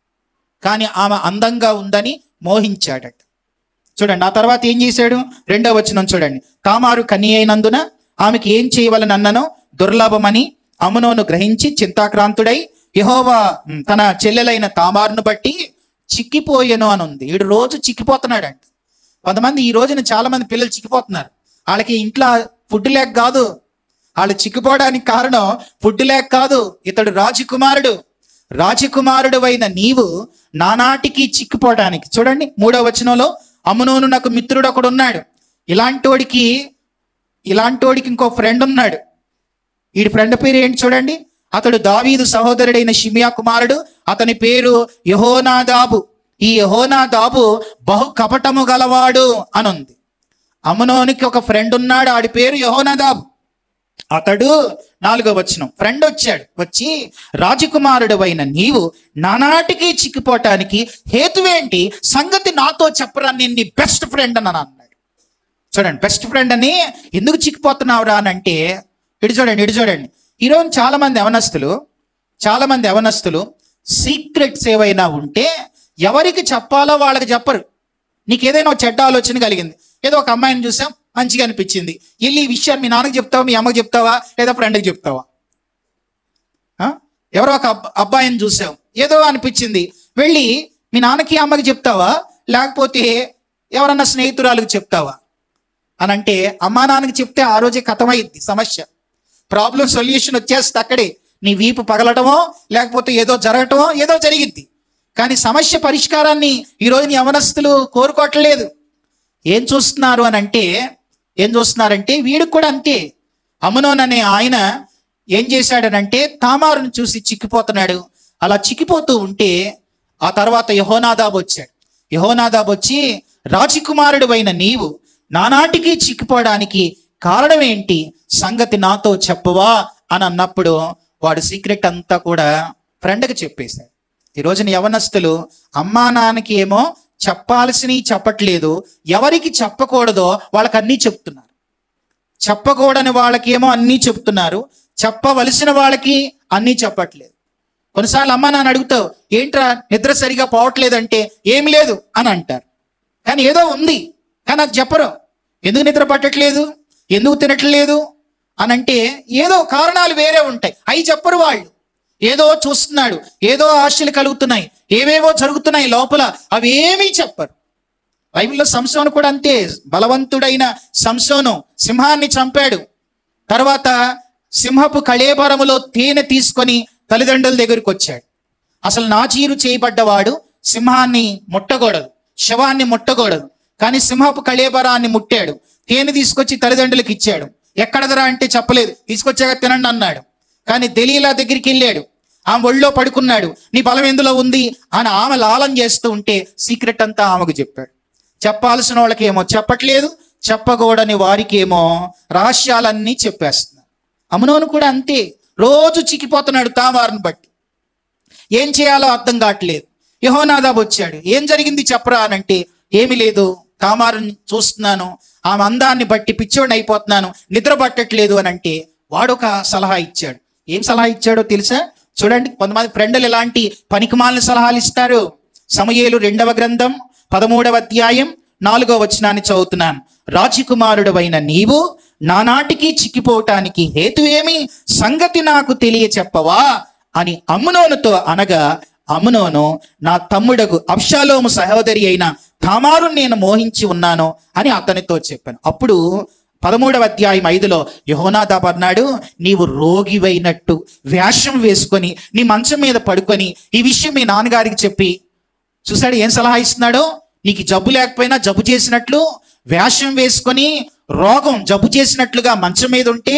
కానీ ఆమె అందంగా ఉందని మోహించాడట. చూడండి ఆ తర్వాత ఏం చేశాడు? 2వ వచనం చూడండి. తామారు కన్య అయినందున ఆమెకి ఏం చేయవలనన్ననో దుర్లభమని అమ్నోను గ్రహించి చింతాక్రాంతుడై యెహోవా తన చెల్లెలైన తామారును బట్టి చిక్కిపోయెను అని ఉంది. వీడు రోజు చిక్కిపోతున్నాడంట. కొంతమంది ఈ రోజున చాలా మంది పిల్లలు చిక్కిపోతున్నారు. వాళ్ళకి ఇంట్లో ఫుడ్ లేక కాదు, వాళ్ళు చిక్కిపోవడానికి కారణం ఫుడ్ లేక కాదు. ఇతడు రాజకుమారుడు అయిన నీవు నానాటికి చిక్కిపోవడానికి. చూడండి 3వ వచనంలో, అమ్నోను నాకు మిత్రుడు ఒకడు ఉన్నాడు. ఇలాంటోడికి ఇంకో ఫ్రెండ్ ఉన్నాడు. వీడి ఫ్రెండ్ పేరు ఏంటి చూడండి. అతడు దావీదు సహోదరుడైన షిమియా కుమారుడు. అతని పేరు యెహోనాదాబు. ఈ యెహోనాదాబు బహు కపటము గలవాడు అని ఉంది. అమ్నోనికి ఒక ఫ్రెండ్ ఉన్నాడు, ఆడి పేరు యెహోనాదాబు. అతడు 4వ వచనం, ఫ్రెండ్ వచ్చి రాజకుమారుడు అయిన నీవు నానాటికి చిక్కిపోవటానికి హేతువేంటి? సంగతి నాతో చెప్పరా, నేను నీ బెస్ట్ ఫ్రెండ్ అని అన్నాడు. చూడండి, బెస్ట్ ఫ్రెండ్ అని ఎందుకు చిక్కిపోతున్నావురా అని అంటే, ఇటు చూడండి ఈరోజు చాలా మంది యవనస్తులు సీక్రెట్స్ ఏవైనా ఉంటే ఎవరికి చెప్పాలో వాళ్ళకి చెప్పరు. నీకు ఏదైనా ఒక చెడ్డ ఆలోచన కలిగింది, ఏదో ఒక అమ్మాయిని చూసాం మంచిగా అనిపించింది, వెళ్ళి ఈ విషయాన్ని మీ నాన్నకి చెప్తావా, మీ అమ్మకి చెప్తావా, లేదా ఫ్రెండ్కి చెప్తావా? ఎవరో ఒక అబ్బాయిని చూసాం, ఏదో అనిపించింది, వెళ్ళి మీ నాన్నకి అమ్మకి చెప్తావా, లేకపోతే ఎవరన్నా స్నేహితురాలకు చెప్తావా అని అంటే, అమ్మా నాన్నకి చెప్తే ఆ రోజే కథమైద్ది సమస్య. ప్రాబ్లం సొల్యూషన్ వచ్చేస్తే అక్కడే. నీ వీపు పగలటమో లేకపోతే ఏదో జరగటమో ఏదో జరిగిద్ది. కానీ సమస్య పరిష్కారాన్ని ఈరోజు యవనస్తులు కోరుకోవట్లేదు. ఏం చూస్తున్నారంటే వీడికి కూడా అంతే. అమ్నోన్ అనే ఆయన ఏం చేశాడనంటే తామారుని చూసి చిక్కిపోతున్నాడు. అలా చిక్కిపోతూ ఉంటే ఆ తర్వాత యెహోనాదాబు వచ్చి రాజకుమారుడు అయిన నీవు నానాటికి చిక్కిపోవడానికి కారణం ఏంటి? సంగతి నాతో చెప్పవా అని అన్నప్పుడు వాడు సీక్రెట్ అంతా కూడా ఫ్రెండ్కి చెప్పేశాడు. ఈ రోజున యవనస్తులు అమ్మా నాన్నకి ఏమో చెప్పాల్సినవి చెప్పట్లేదు, ఎవరికి చెప్పకూడదో వాళ్ళకి అన్నీ చెప్తున్నారు. చెప్పకూడని వాళ్ళకేమో అన్నీ చెప్తున్నారు, చెప్పవలసిన వాళ్ళకి అన్నీ చెప్పట్లేదు. కొన్నిసార్లు అమ్మా నాన్న అడుగుతావు, ఏంట్రా నిద్ర సరిగా పోవట్లేదంటే ఏమి లేదు అని అంటారు. కానీ ఏదో ఉంది, కానీ అది చెప్పరు. ఎందుకు నిద్ర పట్టట్లేదు, ఎందుకు తినట్లేదు అని అంటే ఏదో కారణాలు వేరే ఉంటాయి, అవి చెప్పరు వాళ్ళు. ఏదో చూస్తున్నాడు, ఏదో ఆశలు కలుగుతున్నాయి, ఏవేవో జరుగుతున్నాయి లోపల, అవి ఏమీ చెప్పరు. బైబిల్లో సంసోను కూడా అంతే. బలవంతుడైన సంసోను సింహాన్ని చంపాడు. తర్వాత సింహపు కళేబరములో తేనె తీసుకొని తల్లిదండ్రుల దగ్గరికి వచ్చాడు. అసలు నాచీరు చేయబడ్డవాడు సింహాన్ని ముట్టకూడదు, శవాన్ని ముట్టకూడదు. కానీ సింహపు కళేబరాన్ని ముట్టాడు, తేనె తీసుకొచ్చి తల్లిదండ్రులకు ఇచ్చాడు. ఎక్కడదరా అంటే చెప్పలేదు, తీసుకొచ్చాక తినండి అన్నాడు. కానీ దెలీలా దగ్గరికి వెళ్ళాడు, ఆమె ఒళ్ళో పడుకున్నాడు. నీ బలం ఎందులో ఉంది అని ఆమె లాలం చేస్తూ ఉంటే సీక్రెట్ అంతా ఆమెకు చెప్పాడు. చెప్పాల్సిన వాళ్ళకేమో చెప్పట్లేదు, చెప్పకూడని వారికేమో రహస్యాలన్నీ చెప్పేస్తున్నారు. అమ్నోను కూడా అంతే, రోజు చిక్కిపోతున్నాడు తామారుని బట్టి. ఏం చేయాలో అర్థం కావట్లేదు. యెహోనాదాబు వచ్చాడు, ఏం జరిగింది చెప్పరా అనంటే, ఏమి లేదు, తామారుని చూస్తున్నాను, ఆమె అందాన్ని బట్టి పిచ్చోడిని అయిపోతున్నాను, నిద్ర పట్టట్లేదు అని అంటే వాడు ఒక సలహా ఇచ్చాడు. ఏం సలహా ఇచ్చాడో తెలుసా? చూడండి, కొంతమంది ఫ్రెండ్లు ఇలాంటి పనికిమాలిన సలహాలు ఇస్తారు. సమూయేలు 2వ గ్రంథం 13వ అధ్యాయం 4వ వచనాన్ని చదువుతున్నాను. రాజకుమారుడు అయిన నీవు నానాటికి చిక్కిపోవటానికి హేతు ఏమి? సంగతి నాకు తెలియ చెప్పవా అని అమ్నోనుతో అనగా, అమ్నోను నా తమ్ముడకు అబ్షాలోము సహోదరి అయిన తామారుని నేను మోహించి ఉన్నాను అని అతనితో చెప్పాను. అప్పుడు 13వ అధ్యాయం 5లో యెహోనాదాబు అన్నాడు, నీవు రోగివైనట్టు వేషం వేసుకొని నీ మంచం మీద పడుకొని ఈ విషయం మీ నాన్నగారికి చెప్పి. చూసాడు ఏం సలహా ఇస్తున్నాడో? నీకు జబ్బు లేకపోయినా జబ్బు చేసినట్లు వేషం వేసుకొని రోగం జబ్బు చేసినట్లుగా మంచం మీద ఉంటే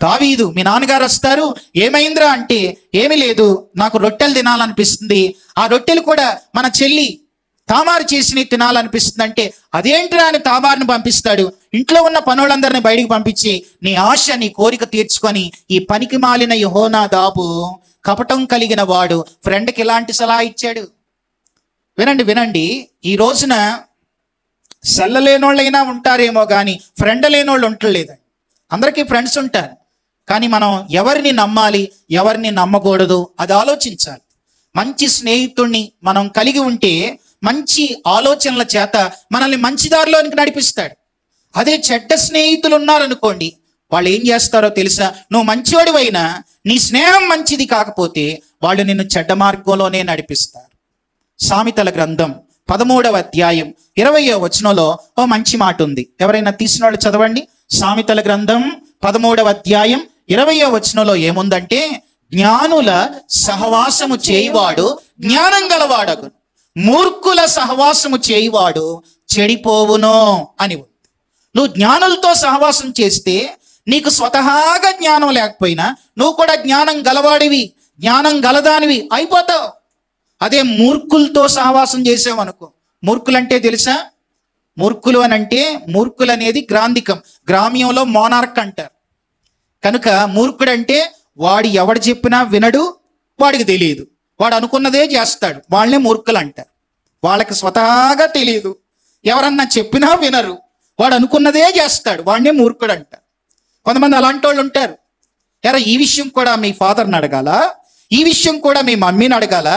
దావీదు, మీ నాన్నగారు వస్తారు, ఏమైందిరా అంటే ఏమీ లేదు, నాకు రొట్టెలు తినాలనిపిస్తుంది, ఆ రొట్టెలు కూడా మన చెల్లి తామారు చేసి తినాలనిపిస్తుంది అంటే, అదేంటిరా అని తామారుని పంపిస్తాడు. ఇంట్లో ఉన్న పనులందరినీ బయటికి పంపించి, నీ ఆశ నీ కోరిక తీర్చుకొని, ఈ పనికి మాలిన యెహోనాదాబు కపటం కలిగిన వాడు ఫ్రెండ్కి ఇలాంటి సలహా ఇచ్చాడు. వినండి వినండి, ఈ రోజున సెల్ల లేనోళ్ళైనా ఉంటారేమో కానీ ఫ్రెండ్ లేనోళ్ళు ఉండలేదండి. అందరికీ ఫ్రెండ్స్ ఉంటారు, కానీ మనం ఎవరిని నమ్మాలి, ఎవరిని నమ్మకూడదు అది ఆలోచించాలి. మంచి స్నేహితుడిని మనం కలిగి ఉంటే మంచి ఆలోచనల చేత మనల్ని మంచి దారిలోనికి నడిపిస్తాడు. అదే చెడ్డ స్నేహితులు ఉన్నారనుకోండి, వాళ్ళు ఏం చేస్తారో తెలుసా? నువ్వు మంచివాడివైనా నీ స్నేహం మంచిది కాకపోతే వాళ్ళు నిన్ను చెడ్డ మార్గంలోనే నడిపిస్తారు. సామెతల గ్రంథం 13వ అధ్యాయం 20వ వచనంలో ఓ మంచి మాట ఉంది. ఎవరైనా తీసిన వాళ్ళు చదవండి. సామెతల గ్రంథం 13వ అధ్యాయం 20వ వచనంలో ఏముందంటే, జ్ఞానుల సహవాసము చేయువాడు జ్ఞానం గలవాడగు, మూర్ఖుల సహవాసము చేయువాడు చెడిపోవును అని ఉంది. నువ్వు జ్ఞానులతో సహవాసం చేస్తే నీకు స్వతహాగా జ్ఞానం లేకపోయినా నువ్వు కూడా జ్ఞానం గలవాడివి, జ్ఞానం గలదానివి అయిపోతావు. అదే మూర్ఖులతో సహవాసం చేసావనుకో, మూర్ఖులంటే తెలుసా? మూర్ఖులు అని అంటే, మూర్ఖులు అనేది గ్రాంధికం, గ్రామ్యంలో మోనార్క్ అంటారు. కనుక మూర్ఖుడంటే వాడు ఎవడు చెప్పినా వినడు, వాడికి తెలియదు, వాడు అనుకున్నదే చేస్తాడు, వాళ్ళనే మూర్ఖులు అంటారు. వాళ్ళకి స్వతహాగా తెలియదు, ఎవరన్నా చెప్పినా వినరు, వాడు అనుకున్నదే చేస్తాడు, వాడినే మూర్ఖుడు అంటారు. కొంతమంది అలాంటి వాళ్ళు ఉంటారు. ఎరా, ఈ విషయం కూడా మీ ఫాదర్ని అడగాల, ఈ విషయం కూడా మీ మమ్మీని అడగాల,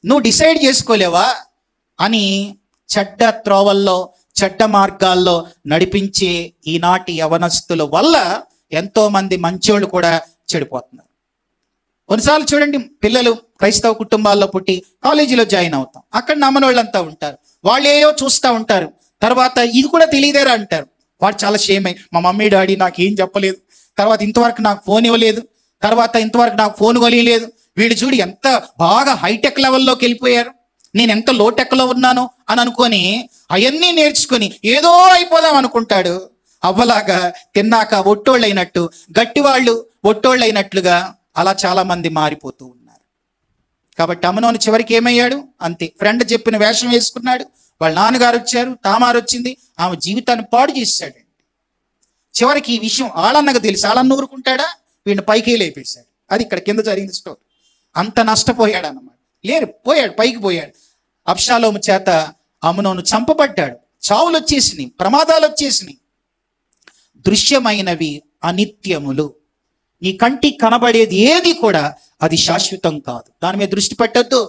నువ్వు డిసైడ్ చేసుకోలేవా అని చెడ్డ త్రోవల్లో చెడ్డ మార్గాల్లో నడిపించే ఈనాటి యవనస్తుల వల్ల ఎంతో మంది మంచోళ్ళు కూడా చెడిపోతున్నారు. కొన్నిసార్లు చూడండి, పిల్లలు క్రైస్తవ కుటుంబాల్లో పుట్టి కాలేజీలో జాయిన్ అవుతాం, అక్కడ నమ్మని వాళ్ళంతా ఉంటారు, వాళ్ళు ఏయో చూస్తూ ఉంటారు, తర్వాత ఇది కూడా తెలియదేరా అంటారు. వాడు చాలా షేమ్ అయ్యి, మా మమ్మీ డాడీ నాకు ఏం చెప్పలేదు, తర్వాత ఇంతవరకు నాకు ఫోన్ ఇవ్వలేదు, తర్వాత ఇంతవరకు నాకు ఫోన్ కొనియలేదు, వీడు చూడు ఎంత బాగా హైటెక్ లెవెల్లోకి వెళ్ళిపోయారు, నేను ఎంత లోటెక్లో ఉన్నాను అని అనుకొని అవన్నీ నేర్చుకొని ఏదో అయిపోదాం అనుకుంటాడు. అవ్వలాగా తిన్నాక ఒట్టోళ్ళు అయినట్టు, గట్టివాళ్ళు ఒట్టోళ్ళు అయినట్లుగా అలా చాలా మంది మారిపోతూ ఉన్నారు. కాబట్టి అమ్నోను చివరికి ఏమయ్యాడు? అంతే, ఫ్రెండ్ చెప్పిన వేషం వేసుకున్నాడు, వాళ్ళ నాన్నగారు వచ్చారు, తామారు వచ్చింది, ఆమె జీవితాన్ని పాడు చేశాడండి. చివరికి ఈ విషయం ఆళన్నకు తెలిసి ఆళన్న ఊరుకుంటాడా? వీడిని పైకి లేపేశాడు. అది ఇక్కడ కింద జరిగింది స్టోరీ. అంత నష్టపోయాడు అన్నమాట. పోయాడు, పైకి పోయాడు. అబ్షాలోము చేత అమ్నోను చంపబడ్డాడు. చావులు వచ్చేసినాయి, ప్రమాదాలు వచ్చేసినాయి. దృశ్యమైనవి అనిత్యములు. నీ కంటికి కనబడేది ఏది కూడా అది శాశ్వతం కాదు, దాని మీద దృష్టి పెట్టద్దు.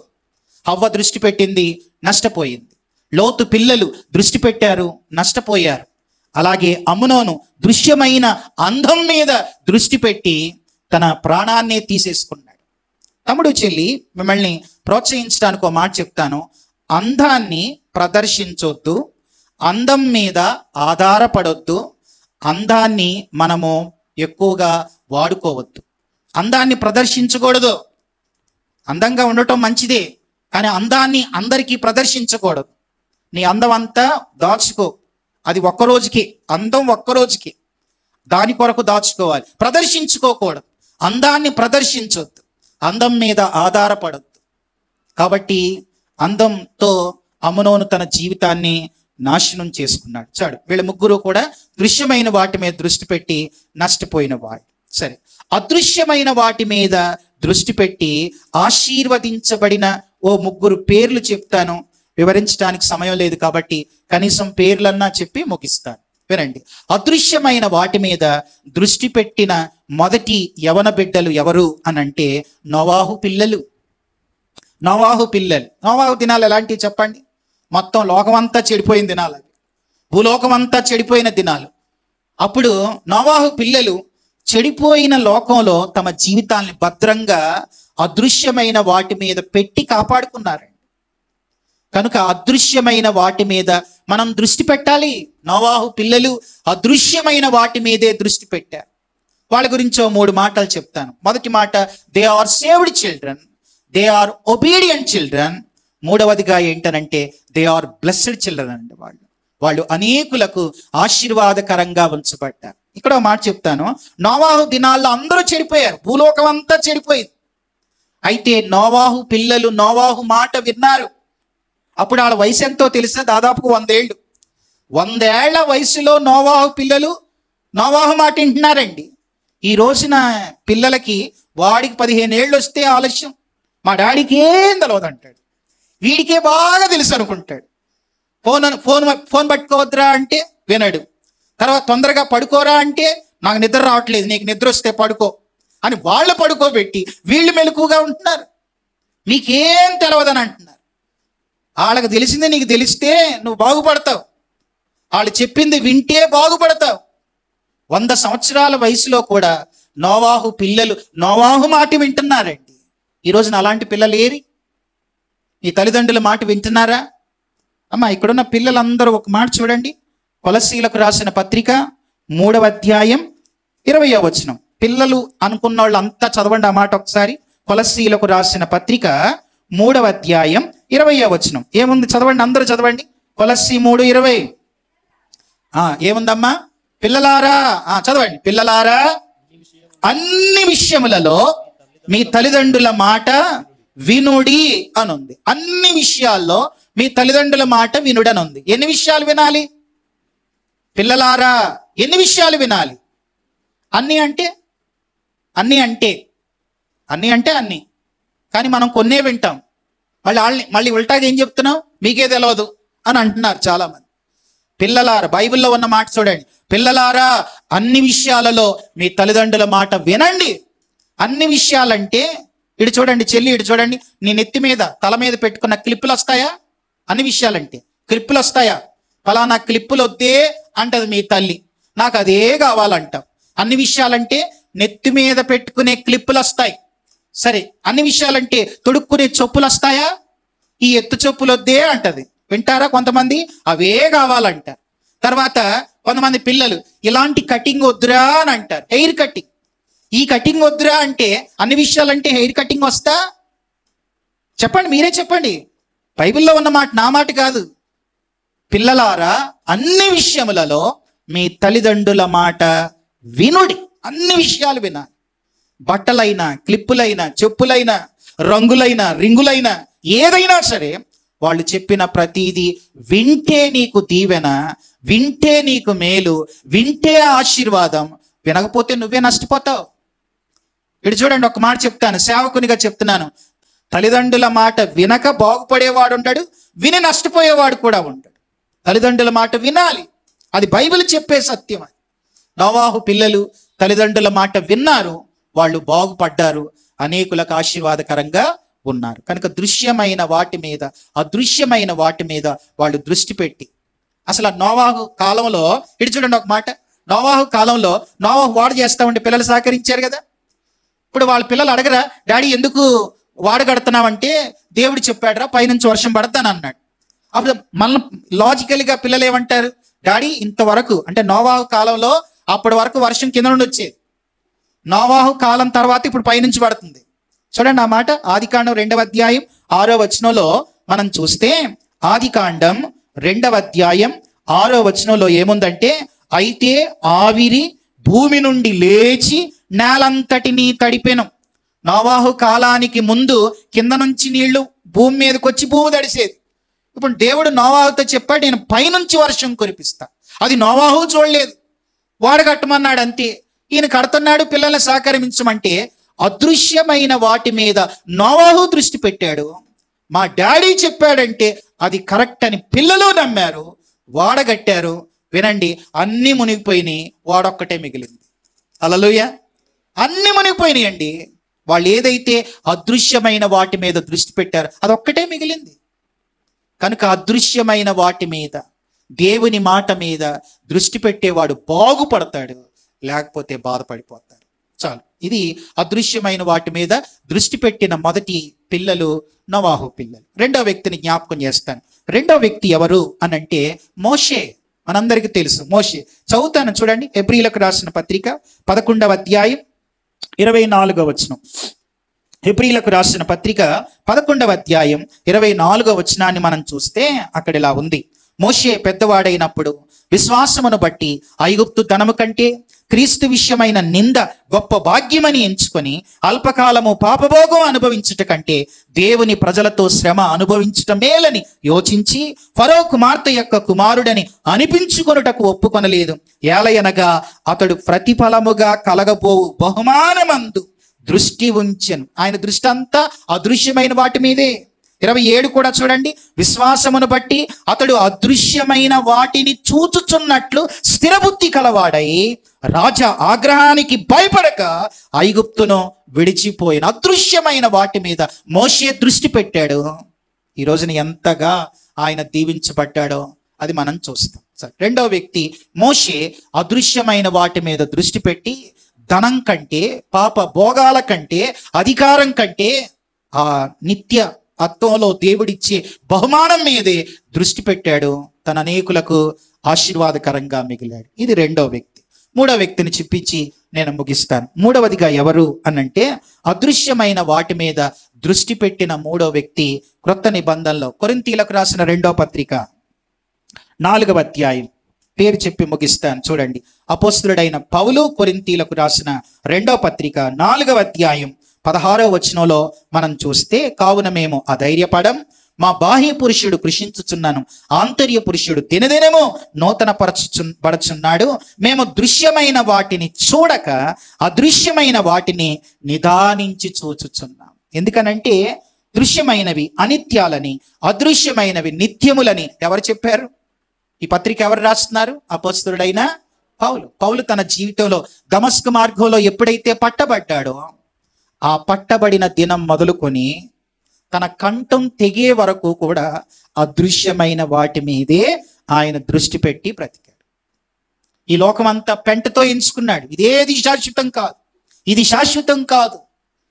హవ్వ దృష్టి పెట్టింది, నష్టపోయింది. లోతు పిల్లలు దృష్టి పెట్టారు, నష్టపోయారు. అలాగే అమ్నోను దృశ్యమైన అందం మీద దృష్టి పెట్టి తన ప్రాణాన్నే తీసేసుకున్నాడు. తమ్ముడు చెల్లి, మిమ్మల్ని ప్రోత్సహించడానికి ఒక మాట చెప్తాను. అందాన్ని ప్రదర్శించొద్దు, అందం మీద ఆధారపడొద్దు, అందాన్ని మనము ఎక్కువగా వాడుకోవద్దు, అందాన్ని ప్రదర్శించకూడదు. అందంగా ఉండటం మంచిదే, కానీ అందాన్ని అందరికీ ప్రదర్శించకూడదు. నీ అందం అంతా దాచుకో, అది ఒక్కరోజుకి, అందం ఒక్కరోజుకి, దాని కొరకు దాచుకోవాలి, ప్రదర్శించుకోకూడదు. అందాన్ని ప్రదర్శించొద్దు, అందం మీద ఆధారపడద్దు. కాబట్టి అందంతో అమ్నోను తన జీవితాన్ని నాశనం చేసుకున్నాడు. చాడు, వీళ్ళ ముగ్గురు కూడా దృశ్యమైన వాటి మీద దృష్టి పెట్టి నష్టపోయిన వాడు. సరే, అదృశ్యమైన వాటి మీద దృష్టి పెట్టి ఆశీర్వదించబడిన ఓ ముగ్గురు పేర్లు చెప్తాను. వివరించడానికి సమయం లేదు కాబట్టి కనీసం పేర్లన్నా చెప్పి ముగిస్తాను. వినండి. అదృశ్యమైన వాటి మీద దృష్టి పెట్టిన మొదటి యవన బిడ్డలు ఎవరు అని అంటే నోవాహు పిల్లలు. నోవాహు పిల్లలు. నోవాహు దినాలు ఎలాంటివి చెప్పండి? మొత్తం లోకమంతా చెడిపోయిన దినాలు, భూలోకం అంతా చెడిపోయిన దినాలు. అప్పుడు నోవాహు పిల్లలు చెడిపోయిన లోకంలో తమ జీవితాన్ని భద్రంగా అదృశ్యమైన వాటి మీద పెట్టి కాపాడుకున్నారండి. కనుక అదృశ్యమైన వాటి మీద మనం దృష్టి పెట్టాలి. నోవాహు పిల్లలు అదృశ్యమైన వాటి మీదే దృష్టి పెట్టారు. వాళ్ళ గురించో 3 మాటలు చెప్తాను. మొదటి మాట, they are saved children, they are obedient children. మూడవదిగా ఏంటనంటే దే ఆర్ బ్లెస్డ్ చిల్డ్రన్ అండి. వాళ్ళు అనేకులకు ఆశీర్వాదకరంగా ఉంచబడ్డారు. ఇక్కడ ఒక మాట చెప్తాను. నోవాహు దినాల్లో అందరూ చెడిపోయారు, భూలోకం అంతా చెడిపోయింది. అయితే నోవాహు పిల్లలు నోవాహు మాట విన్నారు. అప్పుడు వాళ్ళ వయసు ఎంతో తెలుసా? దాదాపు 100 ఏళ్ళు. 100 ఏళ్ల వయసులో నోవాహు పిల్లలు నోవాహు మాట వింటున్నారండి. ఈ రోజున పిల్లలకి వాడికి 15 ఏళ్ళు వస్తే ఆలస్యం, మా డాడీకి ఏం తెలియదు అంటాడు, వీడికే బాగా తెలుసు అనుకుంటాడు. ఫోన్ పట్టుకోవద్దురా అంటే వినడు. తర్వాత తొందరగా పడుకోరా అంటే నాకు నిద్ర రావట్లేదు, నీకు నిద్ర వస్తే పడుకో అని వాళ్ళు పడుకోబెట్టి వీళ్ళు మెలకుగా ఉంటున్నారు. నీకేం తెలియదని అంటున్నారు. వాళ్ళకి తెలిసిందే నీకు తెలిస్తే నువ్వు బాగుపడతావు, వాళ్ళు చెప్పింది వింటే బాగుపడతావు. 100 సంవత్సరాల వయసులో కూడా నోవాహు పిల్లలు నోవాహు మాట వింటున్నారండి. ఈ రోజున అలాంటి పిల్లలు ఏరి? ఈ తల్లిదండ్రుల మాట వింటున్నారా? అమ్మా, ఇక్కడున్న పిల్లలందరూ ఒక మాట చూడండి. కొలస్సీలకు రాసిన పత్రిక 3వ అధ్యాయం 20వ వచనం. పిల్లలు అనుకున్న వాళ్ళు అంతా చదవండి ఆ మాట ఒకసారి. కొలస్సీలకు రాసిన పత్రిక 3వ అధ్యాయం 20వ వచనం ఏముంది? చదవండి, అందరూ చదవండి. కొలస్సీ 3:20 ఏముందమ్మా? పిల్లలారా, చదవండి. పిల్లలారా, అన్ని విషయములలో మీ తల్లిదండ్రుల మాట వినుడి అనుంది. అన్ని విషయాల్లో మీ తల్లిదండ్రుల మాట వినుడి అని ఉంది. ఎన్ని విషయాలు వినాలి? పిల్లలారా, ఎన్ని విషయాలు వినాలి? అన్ని అంటే అన్ని. కానీ మనం కొన్నే వింటాం. మళ్ళీ ఉల్టాగా ఏం చెప్తున్నాం? మీకే తెలియదు అని అంటున్నారు చాలామంది. పిల్లలారా, బైబిల్లో ఉన్న మాట చూడండి. పిల్లలారా, అన్ని విషయాలలో మీ తల్లిదండ్రుల మాట వినండి. అన్ని విషయాలంటే ఇటు చూడండి చెల్లి, ఇటు చూడండి. నీ నెత్తి మీద తల మీద పెట్టుకున్న క్లిప్పులు వస్తాయా? అన్ని విషయాలంటే క్లిప్పులు వస్తాయా? ఫలానా క్లిప్పులు వద్దే అంటది మీ తల్లి, నాకు అదే కావాలంటాం. అన్ని విషయాలంటే నెత్తి మీద పెట్టుకునే క్లిప్పులు వస్తాయి. సరే, అన్ని విషయాలంటే తొడుక్కునే చెప్పులు వస్తాయా? ఈ ఎత్తు చెప్పులు వద్దే అంటది. వింటారా కొంతమంది? అవే కావాలంట. తర్వాత కొంతమంది పిల్లలు ఇలాంటి కటింగ్ వద్దురా అని అంటారు, హెయిర్ కటింగ్. ఈ కటింగ్ వద్దురా అంటే అన్ని విషయాలంటే హెయిర్ కటింగ్ వస్తా? చెప్పండి, మీరే చెప్పండి. బైబిల్లో ఉన్న మాట నా మాట కాదు. పిల్లలారా, అన్ని విషయములలో మీ తల్లిదండ్రుల మాట వినుడి. అన్ని విషయాలు వినాలి. బట్టలైనా, క్లిప్పులైనా, చెప్పులైనా, రంగులైనా, రింగులైనా, ఏదైనా సరే వాళ్ళు చెప్పిన ప్రతిదీ వింటే నీకు దీవెన, వింటే నీకు మేలు, వింటే ఆశీర్వాదం. వినకపోతే నువ్వే నష్టపోతావు. ఇటు చూడండి, ఒక మాట చెప్తాను, సేవకునిగా చెప్తున్నాను. తల్లిదండ్రుల మాట వినక బాగుపడేవాడు ఉంటాడు, విని నష్టపోయేవాడు కూడా ఉంటాడు. తల్లిదండ్రుల మాట వినాలి, అది బైబిల్ చెప్పే సత్యం. అది నోవాహు పిల్లలు తల్లిదండ్రుల మాట విన్నారు, వాళ్ళు బాగుపడ్డారు, అనేకులకు ఆశీర్వాదకరంగా ఉన్నారు. కనుక దృశ్యమైన వాటి మీద, అదృశ్యమైన వాటి మీద వాళ్ళు దృష్టి పెట్టి, అసలు నోవాహు కాలంలో ఇటు చూడండి ఒక మాట. నోవాహు కాలంలో నోవాహు వాడు చేస్తా ఉంటే పిల్లలు సహకరించారు కదా. ఇప్పుడు వాళ్ళ పిల్లలు అడగరా, డాడీ ఎందుకు వాడు కడుతున్నావంటే దేవుడు చెప్పాడురా పైనుంచి వర్షం పడతాను అన్నాడు. అప్పుడు మన లాజికల్గా పిల్లలు ఏమంటారు? డాడీ ఇంతవరకు, అంటే నోవాహు కాలంలో అప్పటి వరకు వర్షం కింద నుండి వచ్చేది, నోవాహు కాలం తర్వాత ఇప్పుడు పైనుంచి పడుతుంది. చూడండి ఆ మాట. ఆదికాండం 2వ అధ్యాయం 6వ వచనంలో మనం చూస్తే, ఆదికాండం 2వ అధ్యాయం 6వ వచనంలో ఏముందంటే, అయితే ఆవిరి భూమి నుండి లేచి నేలంతటినీ తడిపెను. నోవాహు కాలానికి ముందు కింద నుంచి నీళ్లు భూమి మీదకి వచ్చి భూమి తడిసేది. ఇప్పుడు దేవుడు నోవాహుతో చెప్పాడు, నేను పైనుంచి వర్షం కురిపిస్తా. అది నోవాహు చూడలేదు, వాడు కట్టమన్నాడు అంతే. ఈయన కడుతున్నాడు, పిల్లల్ని సహకరించమంటే అదృశ్యమైన వాటి మీద నోవాహు దృష్టి పెట్టాడు. మా డాడీ చెప్పాడంటే అది కరెక్ట్ అని పిల్లలు నమ్మారు, వాడగట్టారు. వినండి, అన్ని మునిగిపోయినాయి, వాడొక్కటే మిగిలింది. హల్లెలూయా. అన్ని మునిగిపోయినాయి అండి. వాళ్ళు ఏదైతే అదృశ్యమైన వాటి మీద దృష్టి పెట్టారో అదొక్కటే మిగిలింది. కనుక అదృశ్యమైన వాటి మీద, దేవుని మాట మీద దృష్టి పెట్టేవాడు బాగుపడతాడు, లేకపోతే బాధపడిపోతాడు. చాలు. ఇది అదృశ్యమైన వాటి మీద దృష్టి పెట్టిన మొదటి పిల్లలు నోవాహు పిల్లలు. రెండో వ్యక్తిని జ్ఞాపకం చేస్తాను. రెండో వ్యక్తి ఎవరు అనంటే మోషే. మనందరికీ తెలుసు మోషే. చదువుతాను చూడండి, హెబ్రీలకు రాసిన పత్రిక 11వ అధ్యాయం 24వ వచనం. హెబ్రీలకు రాసిన పత్రిక 11వ అధ్యాయం 24వ వచనాన్ని మనం చూస్తే అక్కడ ఇలా ఉంది. మోషే పెద్దవాడైనప్పుడు విశ్వాసమును బట్టి ఐగుప్తు ధనము కంటే క్రీస్తు విషయమైన నింద గొప్ప భాగ్యమని ఎంచుకొని అల్పకాలము పాపభోగం అనుభవించుట కంటే దేవుని ప్రజలతో శ్రమ అనుభవించుట మేలని యోచించి ఫరో కుమార్తె యొక్క కుమారుడని అనిపించుకొనుటకు ఒప్పుకొనలేదు. ఏలయనగా అతడు ప్రతిఫలముగా కలగబోవు బహుమానమందు దృష్టి ఉంచెను. ఆయన దృష్టి అంతా అదృశ్యమైన వాటి మీదే. 27 కూడా చూడండి. విశ్వాసమును బట్టి అతడు అదృశ్యమైన వాటిని చూచుచున్నట్లు స్థిరబుద్ధి కలవాడై రాజా ఆగ్రహానికి భయపడక ఐగుప్తును విడిచిపోయిన అదృశ్యమైన వాటి మీద మోషే దృష్టి పెట్టాడు. ఈ రోజున ఎంతగా ఆయన దీవించబడ్డాడో అది మనం చూస్తాం. సరే, రెండో వ్యక్తి మోషే అదృశ్యమైన వాటి మీద దృష్టి పెట్టి ధనం కంటే, పాప భోగాల కంటే, అధికారం కంటే ఆ నిత్య అత్వంలో దేవుడిచ్చే బహుమానం మీదే దృష్టి పెట్టాడు. తన అనేకులకు ఆశీర్వాదకరంగా మిగిలాడు. ఇది రెండో వ్యక్తి. మూడో వ్యక్తిని చూపించి నేను ముగిస్తాను. మూడవదిగా ఎవరు అనంటే అదృశ్యమైన వాటి మీద దృష్టి పెట్టిన మూడో వ్యక్తి క్రొత్త నిబంధనలో కొరింథీయులకు రాసిన 2వ పత్రిక 4వ అధ్యాయం, పేరు చెప్పి ముగిస్తాను చూడండి. అపోస్తలుడైన పౌలు కొరింథీయులకు రాసిన 2వ పత్రిక 4వ అధ్యాయం 16వ వచనంలో మనం చూస్తే, కావున మేము అధైర్యపడం, మా బాహ్య పురుషుడు కృషించుచున్నాను, ఆంతర్య పురుషుడు దినదినము నూతన పరచుచున్నాడు. మేము దృశ్యమైన వాటిని చూడక అదృశ్యమైన వాటిని నిదానించి చూచుచున్నాం. ఎందుకనంటే దృశ్యమైనవి అనిత్యాలని, అదృశ్యమైనవి నిత్యములని ఎవరు చెప్పారు? ఈ పత్రిక ఎవరు రాస్తున్నారు? అపోస్తలుడైన పౌలు. పౌలు తన జీవితంలో దమస్కు మార్గంలో ఎప్పుడైతే పట్టబడ్డాడో ఆ పట్టబడిన దినం మొదలుకొని తన కంఠం తెగే వరకు కూడా అదృశ్యమైన వాటి మీదే ఆయన దృష్టి పెట్టి బ్రతికాడు. ఈ లోకమంతా పెంటతో ఎంచుకున్నాడు. ఇదేది శాశ్వతం కాదు, ఇది శాశ్వతం కాదు,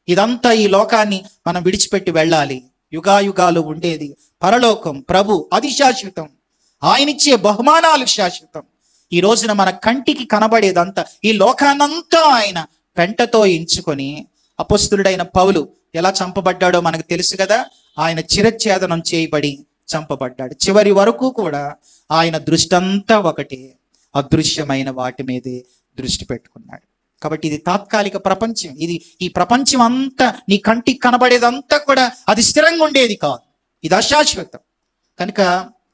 ఇదంతా ఈ లోకాన్ని మనం విడిచిపెట్టి వెళ్ళాలి. యుగాయుగాలు ఉండేది పరలోకం, ప్రభు, అది శాశ్వతం. ఆయనిచ్చే బహుమానాలు శాశ్వతం. ఈ రోజున మన కంటికి కనబడేదంతా, ఈ లోకాన్నంతా ఆయన పెంటతో ఎంచుకొని, అపోస్తలుడైన పౌలు ఎలా చంపబడ్డాడో మనకు తెలుసు కదా. ఆయన చిరఛేదనం చేయబడి చంపబడ్డాడు. చివరి వరకు కూడా ఆయన దృష్టి అంతా ఒకటే, అదృశ్యమైన వాటి మీదే దృష్టి పెట్టుకున్నాడు. కాబట్టి ఇది తాత్కాలిక ప్రపంచం. ఈ ప్రపంచం అంతా, నీ కంటికి కనబడేదంతా కూడా అది స్థిరంగా ఉండేది కాదు, ఇది అశాశ్వతం. కనుక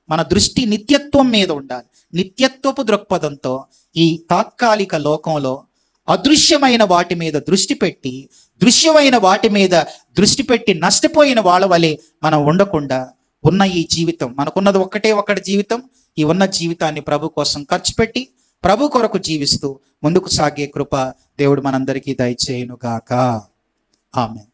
మన దృష్టి నిత్యత్వం మీద ఉండాలి. నిత్యత్వపు దృక్పథంతో ఈ తాత్కాలిక లోకంలో అదృశ్యమైన వాటి మీద దృష్టి పెట్టి, దృశ్యమైన వాటి మీద దృష్టి పెట్టి నష్టపోయిన వాళ్ళ వలె మనం ఉండకుండా, ఉన్న ఈ జీవితం, మనకున్నది ఒక్కటి జీవితం, ఈ ఉన్న జీవితాన్ని ప్రభు కోసం ఖర్చు పెట్టి ప్రభు కొరకు జీవిస్తూ ముందుకు సాగే కృప దేవుడు మనందరికీ దయచేయును గాక. ఆమేన్.